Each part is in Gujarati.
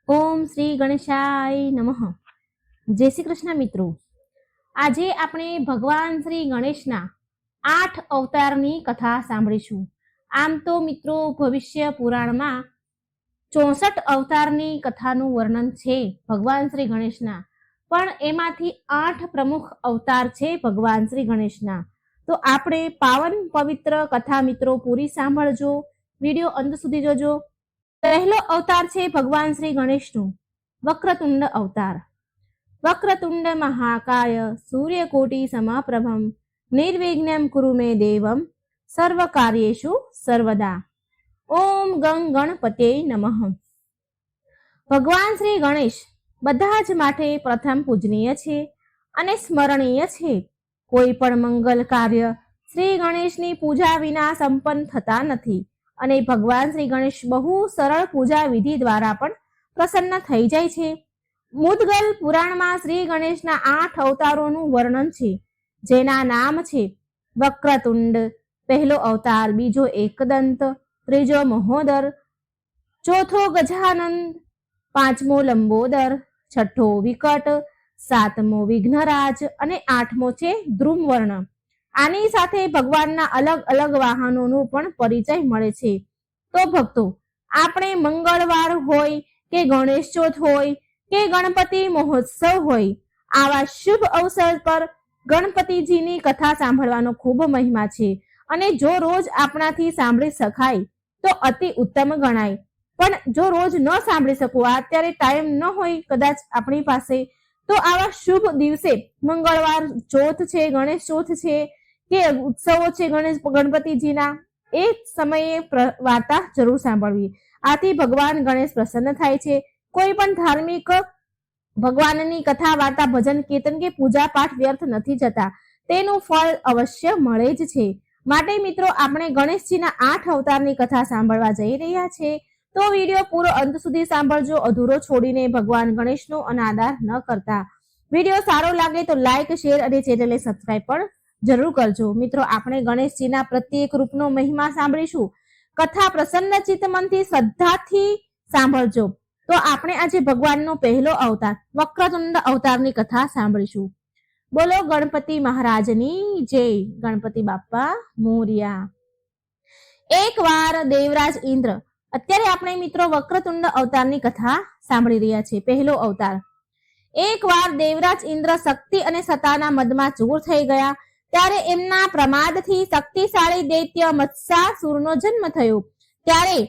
ઓમ શ્રી ગણેશાય નમઃ. જય શ્રી કૃષ્ણ મિત્રો. આજે આપણે ભગવાન શ્રી ગણેશના 8 અવતારની કથા સાંભળીશું. આમ તો મિત્રો ભવિષ્ય પુરાણમાં 64 અવતારની કથાનું વર્ણન છે ભગવાન શ્રી ગણેશના, પણ એમાંથી 8 પ્રમુખ અવતાર છે ભગવાન શ્રી ગણેશના. તો આપણે પાવન પવિત્ર કથા મિત્રો પૂરી સાંભળજો, વિડીયો અંત સુધી જોજો. પહેલો અવતાર છે ભગવાન શ્રી ગણેશનું વક્રતુંડ અવતાર. વક્રતુંડ મહાકાય સૂર્યકોટિ સમાપ્રભમ નિર્વિઘ્નમ કુરુ મે દેવમ સર્વ કાર્યેષુ સર્વદા. ઓમ ગંગ ગણપત્યે નમઃ. ભગવાન શ્રી ગણેશ બધા જ માટે પ્રથમ પૂજનીય છે અને સ્મરણીય છે. કોઈ પણ મંગલ કાર્ય શ્રી ગણેશની પૂજા વિના સંપન્ન થતા નથી અને ભગવાન શ્રી ગણેશ બહુ સરળ પૂજા વિધિ દ્વારા પણ પ્રસન્ન થઈ જાય છે. મુદગલ પુરાણમાં શ્રી ગણેશના 8 અવતારોનું વર્ણન છે, જેના નામ છે વક્રતુંડ, પહેલો અવતાર, બીજો એકદંત, ત્રીજો મહોદર, ચોથો ગજાનંદ, પાંચમો લંબોદર, છઠ્ઠો વિકટ, સાતમો વિઘ્નરાજ અને આઠમો છે ધ્રુમવર્ણ. આની સાથે ભગવાનના અલગ અલગ વાહનોનો પણ પરિચય મળે છે. તો ભક્તો, આપણે મંગળવાર હોય કે ગણેશ ચોથ હોય કે ગણપતિ મહોત્સવ હોય, આવા શુભ અવસર પર ગણપતિજીની કથા સાંભળવાનો ખૂબ મહિમા છે અને જો રોજ આપણાથી સાંભળી શકાય તો અતિ ઉત્તમ ગણાય. પણ જો રોજ ન સાંભળી શકું, અત્યારે ટાઈમ ન હોય કદાચ આપણી પાસે, તો આવા શુભ દિવસે મંગળવાર ચોથ છે, ગણેશ ચોથ છે કે ઉત્સવો છે ગણપતિજીના, એ સમયે વાર્તા જરૂર સાંભળવી. આથી ભગવાન ગણેશ પ્રસન્ન થાય છે. કોઈ પણ ધાર્મિક ભગવાનની કથા, વાર્તા, ભજન, કીર્તન કે પૂજા પાઠ વ્યર્થ નથી જતા, તેનું ફળ અવશ્ય મળે જ છે. માટે મિત્રો, આપણે ગણેશજીના 8 અવતારની કથા સાંભળવા જઈ રહ્યા છે. તો વિડીયો પૂરો અંત સુધી સાંભળજો, અધૂરો છોડીને ભગવાન ગણેશનો અનાદર ન કરતા. વિડીયો સારો લાગે તો લાઈક, શેર અને ચેનલને સબસ્ક્રાઇબ પણ જરૂર કરજો. મિત્રો, આપણે ગણેશજીના પ્રત્યેક રૂપનો મહિમા સાંભળીશું. કથા પ્રસન્ન ચિત્ત મનથી શ્રદ્ધાથી સાંભળજો. તો આપણે આજે ભગવાનનો પહેલો અવતાર વક્રતુંડ અવતારની કથા સાંભળીશું. બોલો ગણપતિ મહારાજની જય. ગણપતિ બાપ્પા મોર્યા. એક વાર દેવરાજ ઇન્દ્ર, અત્યારે આપણે મિત્રો વક્રતુંડ અવતારની કથા સાંભળી રહ્યા છે. પહેલો અવતાર. એક વાર દેવરાજ ઇન્દ્ર શક્તિ અને સત્તાના મદમાં ચૂર થઈ ગયા. ત્યારે એમના પ્રમાદથી શક્તિશાળી દૈત્ય મત્સ્યાસુરનો જન્મ થયો. ત્યારે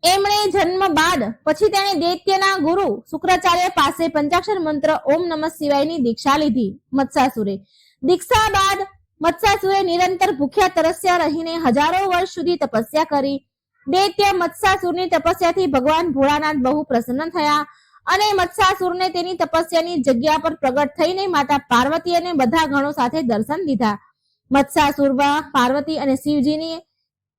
એમણે જન્મ બાદ પછી તેણે દૈત્યના ગુરુ શુક્રાચાર્ય પાસે પંચાક્ષર મંત્ર ઓમ નમઃ શિવાયની દીક્ષા લીધી. મત્સ્યાસુરે દીક્ષા બાદ મત્સ્યાસુરે નિરંતર ભૂખ્યા તરસ્યા રહીને હજારો વર્ષ સુધી તપસ્યા કરી. દૈત્ય મત્સ્યાસુરની તપસ્યાથી ભગવાન ભોળાનાથ બહુ પ્રસન્ન થયા અને મત્સ્યાસુરને તેની તપસ્યાની જગ્યા પર પ્રગટ થઈને માતા પાર્વતી અને બધા ગણો સાથે દર્શન દીધા. મત્સ્યાસુરમાં પાર્વતી અને શિવજીની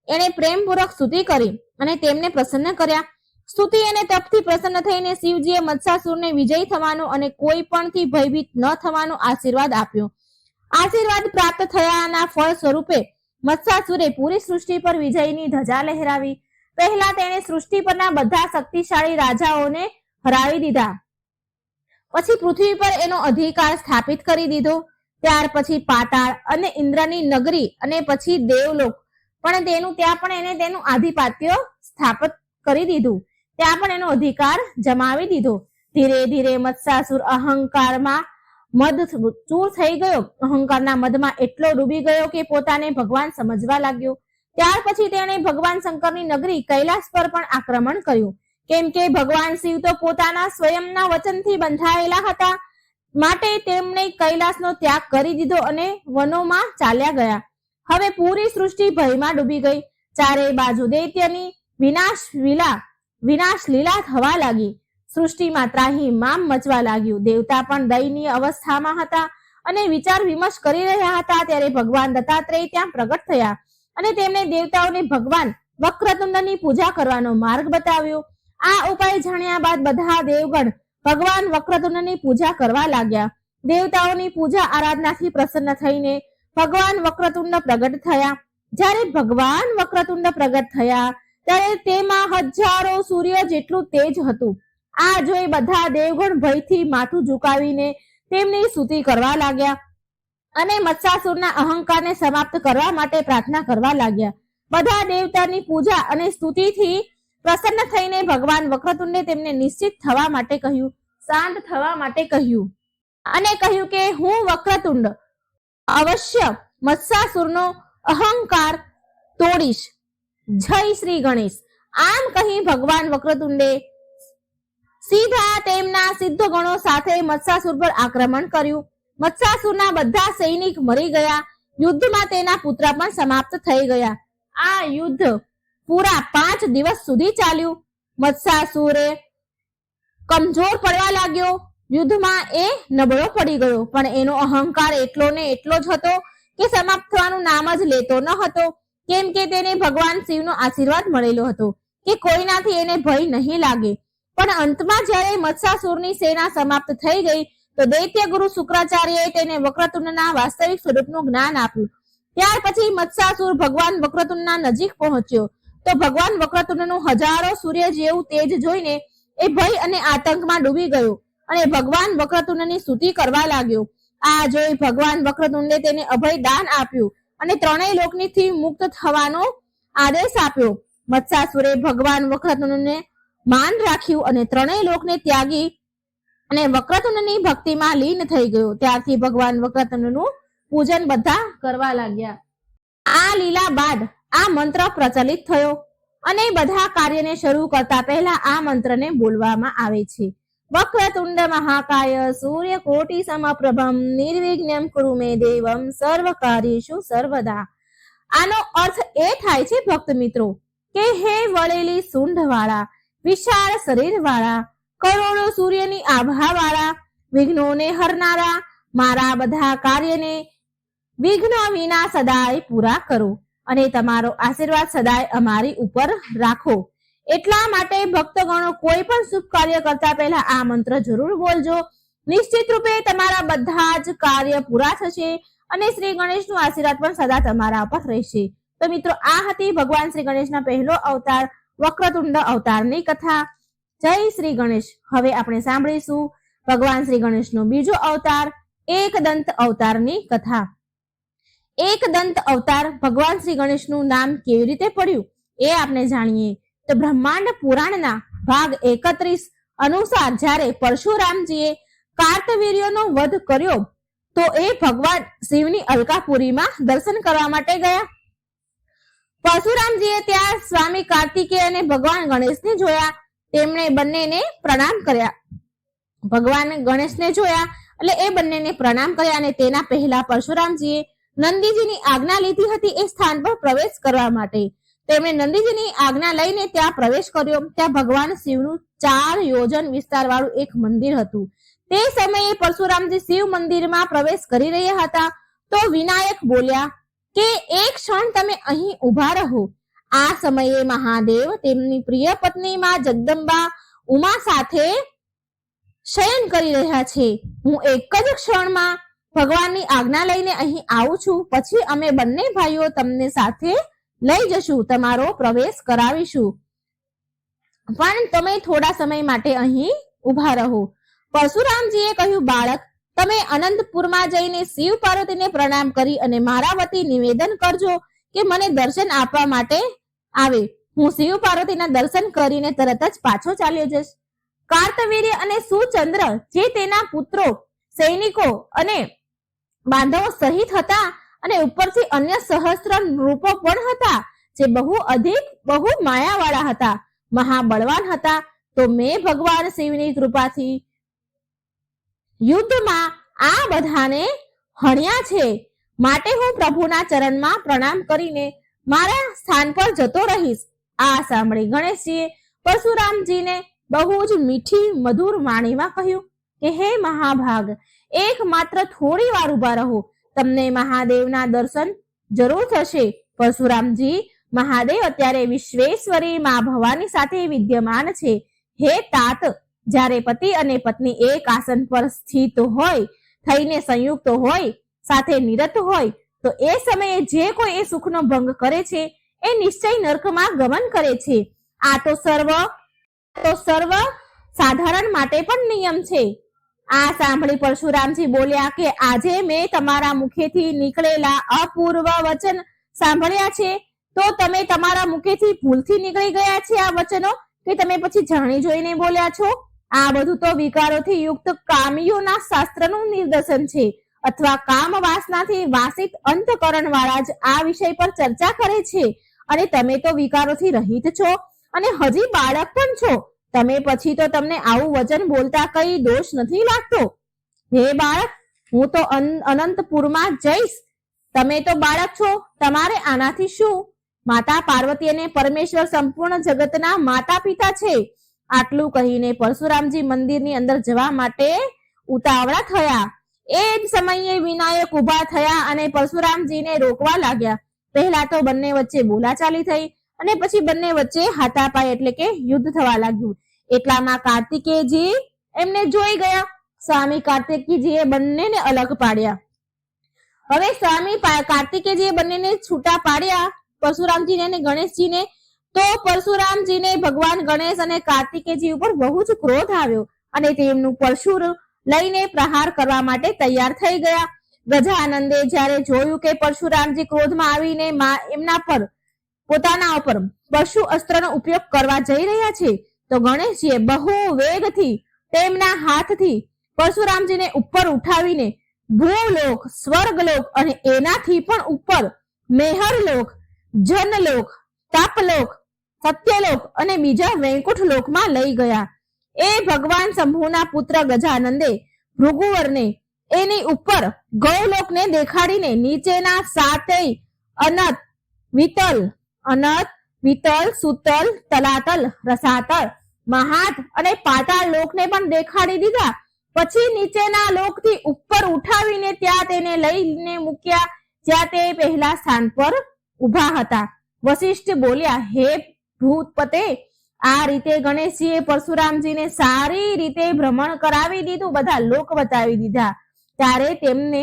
એણે પ્રેમપૂર્વક સ્તુતિ કરી અને તેમને પ્રસન્ન કર્યા. સ્તુતિ અને તપથી પ્રસન્ન થઈને શિવજીએ મત્સ્યાસુરને વિજય થવાનો અને કોઈ પણથી ભયભીત ન થવાનો આશીર્વાદ આપ્યો. આશીર્વાદ પ્રાપ્ત થયાના ફળ સ્વરૂપે મત્સ્યાસુરે પૂરી સૃષ્ટિ પર વિજયની ધજા લહેરાવી. પહેલા તેણે સૃષ્ટિ પરના બધા શક્તિશાળી રાજાઓને હરાવી દીધા. પછી પૃથ્વી પર એનો અધિકાર સ્થાપિત કરી દીધો. ત્યાર પછી પાતાળ અને ઇન્દ્રની નગરી અને પછી દેવલોક પણ ત્યાં પણ એને તેનું આધિપત્ય સ્થાપિત કરી દીધું. ત્યાં પણ એનો અધિકાર જમાવી દીધો. ધીરે ધીરે મત્સ્યાસુર અહંકારમાં ચૂર થઈ ગયો. અહંકારના મદમાં એટલો ડૂબી ગયો કે પોતાને ભગવાન સમજવા લાગ્યો. ત્યાર પછી તેણે ભગવાન શંકરની નગરી કૈલાસ પર પણ આક્રમણ કર્યું. કેમ કે ભગવાન શિવ તો પોતાના સ્વયંના વચનથી બંધાયેલા હતા, માટે તેમણે કૈલાસનો ત્યાગ કરી દીધો અને વનોમાં ચાલ્યા ગયા. હવે પૂરી સૃષ્ટિ ભયમાં ડૂબી ગઈ. ચારે બાજુ દૈત્યની વિનાશ લીલા થવા લાગી. સૃષ્ટિમાં ત્રાહિમામ મચવા લાગ્યું. દેવતા પણ દયનીય અવસ્થામાં હતા અને વિચાર વિમર્શ કરી રહ્યા હતા. ત્યારે ભગવાન દત્તાત્રેય ત્યાં પ્રગટ થયા અને તેમણે દેવતાઓને ભગવાન વક્રતુંડની પૂજા કરવાનો માર્ગ બતાવ્યો. આ ઉપાય જાણ્યા બાદ બધા દેવગણ ભગવાન વક્રતુંડની પૂજા કરવા લાગ્યા. દેવતાઓની પૂજા આરાધનાથી પ્રસન્ન થઈને ભગવાન વક્રતુંડ પ્રગટ થયા. જ્યારે ભગવાન વક્રતુંડ પ્રગટ થયા ત્યારે તેમાં હજારો સૂર્ય જેટલું તેજ હતું. આ જોઈ બધા દેવગણ ભયથી માથું ઝુકાવીને તેમની સ્તુતિ કરવા લાગ્યા અને મત્સાસુરના અહંકારને સમાપ્ત કરવા માટે પ્રાર્થના કરવા લાગ્યા. બધા દેવતાની પૂજા અને સ્તુતિથી પ્રસન્ન થઈને ભગવાન વક્રતુંડે તેમને નિશ્ચિત થવા માટે કહ્યું, શાંત થવા માટે કહ્યું અને કહ્યું કે હું વક્રતુંડ અવશ્ય મત્સાસુરનો અહંકાર તોડીશ. જય શ્રી ગણેશ. આમ કહી ભગવાન વક્રતુંડે સીધા તેમના સિદ્ધ ગણો સાથે મત્સાસુર પર આક્રમણ કર્યું. મત્સાસુરના બધા સૈનિક મરી ગયા. યુદ્ધમાં તેના પુત્ર પણ સમાપ્ત થઈ ગયા. આ યુદ્ધ પૂરા 5 દિવસ સુધી ચાલ્યું. મત્સાસુરે કમજોર પડવા લાગ્યો. યુદ્ધમાં એ નબળો પડી ગયો, પણ એનો અહંકાર એટલો ને એટલો જ હતો કે સમાપ્ત થવાનું નામ જ લેતો ન હતો. કેમ કે તેને ભગવાન શિવનો આશીર્વાદ મળેલો હતો કે કોઈનાથી એને ભય નહીં લાગે. પણ અંતમાં જ્યારે મત્સાસુરની સેના સમાપ્ત થઈ ગઈ તો દૈત્ય ગુરુ શુક્રાચાર્યએ તેને વક્રતુંડના વાસ્તવિક સ્વરૂપનું જ્ઞાન આપ્યું. ત્યાર પછી મત્સાસુર ભગવાન વક્રતુંડના નજીક પહોંચ્યો તો ભગવાન વક્રતુંડનું હજારો સૂર્ય જેવું તેજ જોઈને એ ભય અને આતંકમાં ડૂબી ગયો અને ભગવાન વક્રતુંડની સ્તુતિ કરવા લાગ્યો. આ જોઈ ભગવાન વક્રતુંડે તેને અભય દાન આપ્યું અને ત્રણેય લોકથી મુક્ત થવાનો આદેશ આપ્યો. મત્સાસુરે ભગવાન વક્રતુંડને માન રાખ્યું અને ત્રણેય લોકને ત્યાગી અને વક્રતુંડની ભક્તિમાં લીન થઈ ગયો. ત્યારથી ભગવાન વક્રતુંડનું પૂજન બધા કરવા લાગ્યા. આ લીલા બાદ આ મંત્ર પ્રચલિત થયો અને બધા કાર્યને શરૂ કરતા પહેલા આ મંત્રને બોલવામાં આવે છે. વક્રતુંડ મહાકાય સૂર્યકોટિ સમપ્રભમ નિર્વિઘ્નમ કુરુ મે દેવમ સર્વ કાર્યેષુ સર્વદા. આનો અર્થ એ થાય છે ભક્ત મિત્રો કે હે વળેલી સૂંઢ વાળા, વિશાળ શરીર વાળા, કરોડો સૂર્યની આભા વાળા, વિઘ્નોને હરનારા, મારા બધા કાર્યને વિઘ્ન વિના સદાય પૂરા કરો અને તમારો આશીર્વાદ સદાય અમારી ઉપર રાખો. એટલા માટે ભક્તગણો કોઈ પણ શુભ કાર્ય કરતા પહેલા આ મંત્ર જરૂર બોલજો. નિશ્ચિત રૂપે તમારા બધા જ કાર્ય પૂરા થશે અને શ્રી ગણેશનો આશીર્વાદ પણ સદા તમારા ઉપર રહેશે. તો મિત્રો, આ હતી ભગવાન શ્રી ગણેશના પહેલો અવતાર વક્રતુંડ અવતારની કથા. જય શ્રી ગણેશ. હવે આપણે સાંભળીશું ભગવાન શ્રી ગણેશનો બીજો અવતાર એકદંત અવતારની કથા. એકદંત અવતાર ભગવાન શ્રી ગણેશનું નામ કેવી રીતે પડ્યું એ આપણે જાણીએ તો બ્રહ્માંડ પુરાણના ભાગ 31 અનુસાર જ્યારે પરશુરામજીએ કાર્તવીર્યનો વધ કર્યો તો એ ભગવાન શિવની અલકાપુરીમાં દર્શન કરવા માટે ગયા. પરશુરામજીએ ત્યાં સ્વામી કાર્તિકેય અને ભગવાન ગણેશને જોયા. તેમણે બંનેને પ્રણામ કર્યા. ભગવાન ગણેશને જોયા એટલે એ બંનેને પ્રણામ કર્યા અને તેના પહેલા પરશુરામજીએ નંદીજીની આજ્ઞા લીધી હતી એ સ્થાન પર પ્રવેશ કરવા માટે. તેમણે નંદીજીની આજ્ઞા લઈને ત્યાં પ્રવેશ કર્યો. ત્યાં ભગવાન શિવનું 4 યોજન વિસ્તાર વાળું એક મંદિર હતું. તે સમયે પરશુરામજી શિવ મંદિરમાં પ્રવેશ કરી રહ્યા હતા તો વિનાયક બોલ્યા કે એક ક્ષણ તમે અહીં ઉભા રહો. આ સમયે મહાદેવ તેમની પ્રિય પત્ની માં જગદંબા ઉમા સાથે શયન કરી રહ્યા છે. હું એક જ ક્ષણમાં ભગવાનની આજ્ઞા લઈને અહીં આવું છું. પછી અમે બંને ભાઈઓ તમને સાથે લઈ જશું, તમારો પ્રવેશ કરાવીશું, પણ તમે થોડા સમય માટે અહીં ઉભા રહો. પરશુરામજીએ કહ્યું, બાળક, તમે અનંતપુરમાં જઈને શિવ પાર્વતીને પ્રણામ કરી અને મારા વતી નિવેદન કરજો કે મને દર્શન આપવા માટે આવે. હું શિવ પાર્વતીના દર્શન કરીને તરત જ પાછો ચાલ્યો જઈશ. કાર્તવીર્ય અને સુચંદ્ર જે તેના પુત્રો, સૈનિકો અને બાંધવો સહિત હતા અને ઉપરથી અન્ય સહસ્ત્ર રૂપો પણ હતા જે બહુ માયાવાળા હતા, મહાબળવાન હતા. તો મેં ભગવાન શિવની કૃપાથી યુદ્ધમાં આ બધાને હણ્યા છે. માટે હું પ્રભુના ચરણમાં પ્રણામ કરીને મારા સ્થાન પર જતો રહીશ. આ સાંભળી ગણેશજીએ પરશુરામજીને બહુ જ મીઠી મધુર વાણીમાં કહ્યું કે હે મહાભાગ, એક માત્ર થોડી વાર ઉભા રહો, તમને મહાદેવના દર્શન જરૂર થશે. પરશુરામજી, મહાદેવ અત્યારે વિશ્વેશ્વરી મા ભવાની સાથે વિદ્યમાન છે. હે તાત, જ્યારે પતિ અને પત્ની એક આસન પર સ્થિત હોય, થઈને સંયુક્ત હોય, સાથે નિરત હોય તો એ સમયે જે કોઈ એ સુખનો ભંગ કરે છે એ નિશ્ચય નરકમાં ગમન કરે છે. આ તો સર્વ સાધારણ માટે પણ નિયમ છે. આ સાંભળી પરશુરામજી બોલ્યા કે આજે મેં તમારા મુખેથી નીકળેલા અપૂર્વ વચન સાંભળ્યા છે, તો તમે તમારા મુખેથી ભૂલથી નીકળી ગયા છે આ વચનો, કે તમે પછી જાણી જોઈને બોલ્યા છો? આ બધું તો વિકારોથી યુક્ત કામીઓના શાસ્ત્રનું નિદર્શન છે, અથવા કામ વાસનાથી વાસિત અંતકરણ વાળા જ આ વિષય પર ચર્ચા કરે છે. અને તમે તો વિકારોથી રહિત છો અને હજી બાળક પણ છો. તમે પછી તો તમને આવું વચન બોલતા કઈ દોષ નથી લાગતો? હે બાળક, હું તો અનંતપુરમાં જઈશ. તમે તો બાળક છો, તમારે આનાથી શું? માતા પાર્વતી અને પરમેશ્વર સંપૂર્ણ જગતના માતા પિતા છે. આટલું કહીને પરશુરામજી મંદિરની અંદર જવા માટે ઉતાવળા થયા. એ જ સમયે વિનાયક ઉભા થયા અને પરશુરામજીને રોકવા લાગ્યા. પહેલા તો બંને વચ્ચે બોલાચાલી થઈ અને પછી બંને વચ્ચે હાથાપાઈ એટલે કે યુદ્ધ થવા લાગ્યું. એટલામાં કાર્તિકેયજી એમને જોઈ ગયા. સ્વામી કાર્તિકેયજીએ બંનેને અલગ પાડ્યા. હવે સ્વામી કાર્તિકેયજીએ બંનેને છૂટા પાડ્યા, પરશુરામજીને અને ગણેશજીને. તો પરશુરામજીને ભગવાન ગણેશ અને કાર્તિકેયજી ઉપર બહુ જ ક્રોધ આવ્યો અને તેમનું પરશુર લઈને પ્રહાર કરવા માટે તૈયાર થઈ ગયા. ગજાનંદે જ્યારે જોયું કે પરશુરામજી ક્રોધમાં આવીને એમના પર પોતાના ઉપર પરશુ અસ્ત્રનો ઉપયોગ કરવા જઈ રહ્યા છે, તો ગણેશજીએ બહુ વેગથી તેમના હાથથી પરશુરામજીને ઉપર ઉઠાવીને ભૂલોક, સ્વર્ગલોક અને એનાથી પણ ઉપર મેહરલોક, જનલોક, તપલોક, સત્યલોક અને બીજા વૈકુંઠ લોકમાં લઈ ગયા. એ ભગવાન શંભુના પુત્ર ગજાનંદે ભૃગુવરને એની ઉપર ગૌલોકને દેખાડીને નીચેના સાતેય અનત, વિતલ, સુતલ, તલાતલ, રસાતલ, મહાત અને પાતાળ લોકને પણ દેખાડી દીધા. પછી નીચેના લોકથી ઉપર ઉઠાવીને ત્યાં તેને લઈને મૂક્યા જ્યાં તે પહેલા સ્થાન પર ઉભા હતા. વશિષ્ઠ બોલ્યા, હે ભૂતપતે, આ રીતે ગણેશજીએ પરશુરામજીને સારી રીતે ભ્રમણ કરાવી દીધું, બધા લોક બતાવી દીધા. ત્યારે તેમને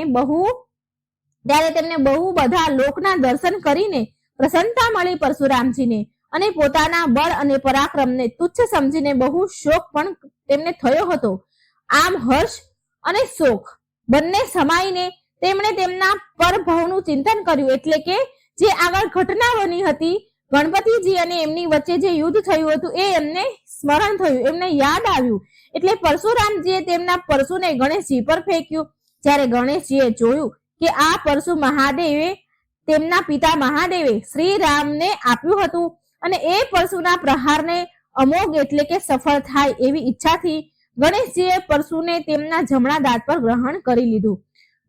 બહુ બધા લોકના દર્શન કરીને પ્રસન્નતા મળી પરશુરામજીને, અને પોતાના બળ અને પરાક્રમને તુચ્છ સમજીને બહુ શોક પણ તેમને થયો હતો. આમ હર્ષ અને શોક બંને સમાઈને તેમણે તેમના પરભવનું ચિંતન કર્યું. એટલે કે જે આગળ ઘટના બની હતી, ગણપતિજી અને એમની વચ્ચે જે યુદ્ધ થયું હતું, એ એમને સ્મરણ થયું, એમને યાદ આવ્યું. એટલે પરશુરામજીએ તેમના પરશુને ગણેશજી પર ફેંક્યું. જ્યારે ગણેશજીએ જોયું કે આ પરશુ મહાદેવે તેમના પિતા મહાદેવે શ્રી રામને આપ્યું હતું અને એ પરશુના પ્રહારને અમોઘ એટલે કે સફળ થાય એવી ઈચ્છાથી ગણેશજીએ પરશુને તેમના જમણા દાંત પર ગ્રહણ કરી લીધું.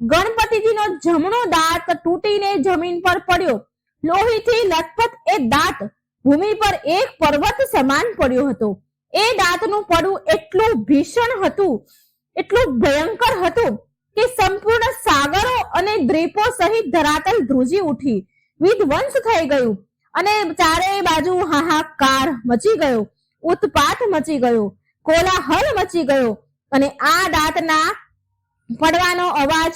ગણપતિજીનો જમણો દાંત તૂટીને જમીન પર પડ્યો. લોહીથી લથપથ એ દાંત ભૂમિ પર એક પર્વત સમાન પડ્યો હતો. એ દાંતનું પડવું એટલું ભીષણ હતું, એટલું ભયંકર હતું કે સંપૂર્ણ સાગરો અને દ્વીપો સહિત ધરાતલ ધ્રુજી ઉઠી, વિધ્વંસ થઈ ગયું અને ચારેય બાજુ હાહાકાર મચી ગયો, ઉત્પાત મચી ગયો, કોલાહલ મચી ગયો. અને આ દાંતના પડવાનો અવાજ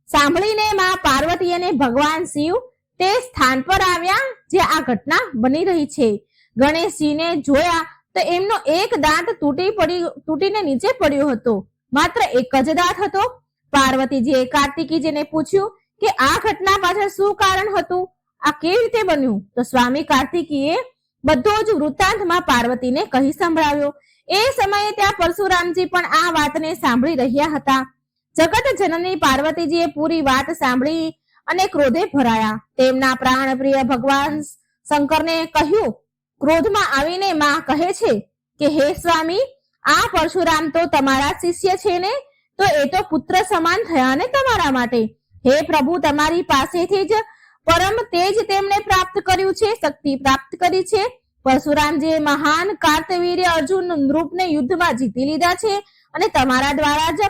સાંભળીને માં પાર્વતી અને ભગવાન શિવ તે સ્થાન પર આવ્યા જે આ ઘટના બની રહી છે. ગણેશજીને જોયા તો એમનો એક દાંત તૂટીને નીચે પડ્યો હતો. માત્ર એક જ દાંત હતો. પાર્વતીજીએ કાર્તિકેયજીને પૂછ્યું કે આ ઘટના પાછળ શું કારણ હતું, આ કેવી રીતે બન્યું? તો સ્વામી કાર્તિકેયે બધો જ વૃત્તાંતમાં પાર્વતીને કહી સંભળાવ્યો. એ સમયે ત્યાં પરશુરામજી પણ આ વાતને સાંભળી રહ્યા હતા. જગત જનની પાર્વતીજીએ પૂરી વાત સાંભળી અને ક્રોધે ભરાયા. તેમના પ્રાણપ્રિય ભગવાન શંકરને કહ્યું. ક્રોધમાં આવીને માં કહે છે કે હે સ્વામી, આ પરશુરામ તો તમારા શિષ્ય છે ને, તો એ તો પુત્ર સમાન થયા ને તમારા માટે. હે પ્રભુ, તમારી પાસેથી જ પરમ તેજ તેમણે પ્રાપ્ત કર્યું છે, શક્તિ પ્રાપ્ત કરી છે. પરશુરામજીએ મહાન કાર્તવીર્ય અર્જુન નૃપને યુદ્ધમાં જીતી લીધા છે અને તમારા દ્વારા જ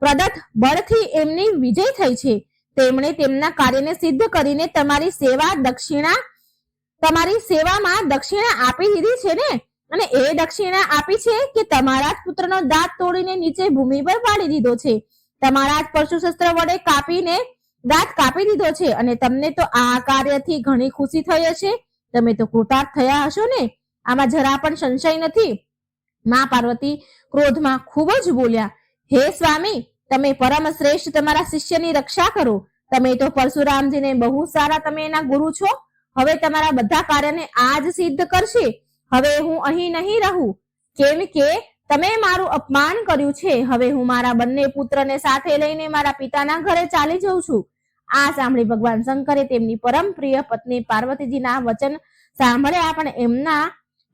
પ્રદત્ત બળથી એમની વિજય થઈ છે. તેમણે તેમના કાર્યને સિદ્ધ કરીને તમારી સેવામાં દક્ષિણા આપી દીધી છે ને, અને એ દક્ષિણા આપી છે કે તમારા જ પુત્રનો દાંત તોડીને નીચે ભૂમિ પર પાડી દીધો છે, તમારા જ પરશુ શસ્ત્ર વડે કાપીને દાંત કાપી દીધો છે. અને તમને તો આ કાર્યથી ઘણી ખુશી થઈ હશે. તમે તો કૃતાર્થ થયા હશો ને? આમાં જરા પણ સંશય નથી. માં પાર્વતી ક્રોધમાં ખૂબ જ બોલ્યા, હે સ્વામી, તમે પરમ શ્રેષ્ઠ તમારા શિષ્યની રક્ષા કરો. તમે તો પરશુરામજીને બહુ સારા, તમે એના ગુરુ છો. હવે તમારા બધા કાર્યને આજ સિદ્ધ કરશે. હવે હું અહીં નહીં રહું, કેમ કે તમે મારું અપમાન કર્યું છે. હવે હું મારા બંને પુત્રને સાથે લઈને મારા પિતાના ઘરે ચાલી જઉં છું. આ સાંભળી ભગવાન શંકરે તેમની પરમ પ્રિય પત્ની પાર્વતીજીના વચન સાંભળ્યા, પણ એમના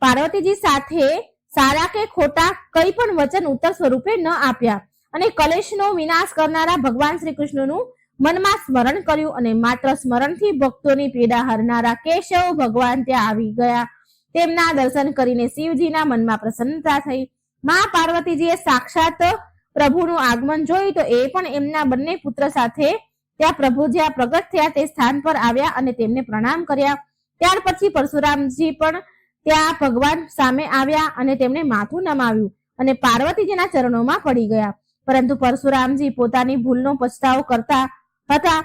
પાર્વતીજી સાથે સારા કે ખોટા કઈ પણ વચન ઉત્તર સ્વરૂપે ન આપ્યા અને કલેશનો વિનાશ કરનારા ભગવાન શ્રી કૃષ્ણનું મનમાં સ્મરણ કર્યું અને માત્ર સ્મરણથી ભક્તોની પીડા હરનારા કેશવ ભગવાન ત્યાં આવી ગયા. તેમના દર્શન કરીને શિવજીના મનમાં પ્રસન્નતા થઈ. માં પાર્વતીજીએ સાક્ષાત પ્રભુનું આગમન જોયું તો એ પણ એમના બંને પુત્ર સાથે ત્યાં પ્રભુ જ્યાં પ્રગટ થયા તે સ્થાન પર આવ્યા અને તેમને પ્રણામ કર્યા. ત્યાર પછી પરશુરામજી પણ ત્યાં ભગવાન સામે આવ્યા અને તેમણે માથું નમાવ્યું અને પાર્વતીજીના ચરણોમાં પડી ગયા. પરંતુ પરશુરામજી પોતાની ભૂલનો પછતાવો કરતા હતા.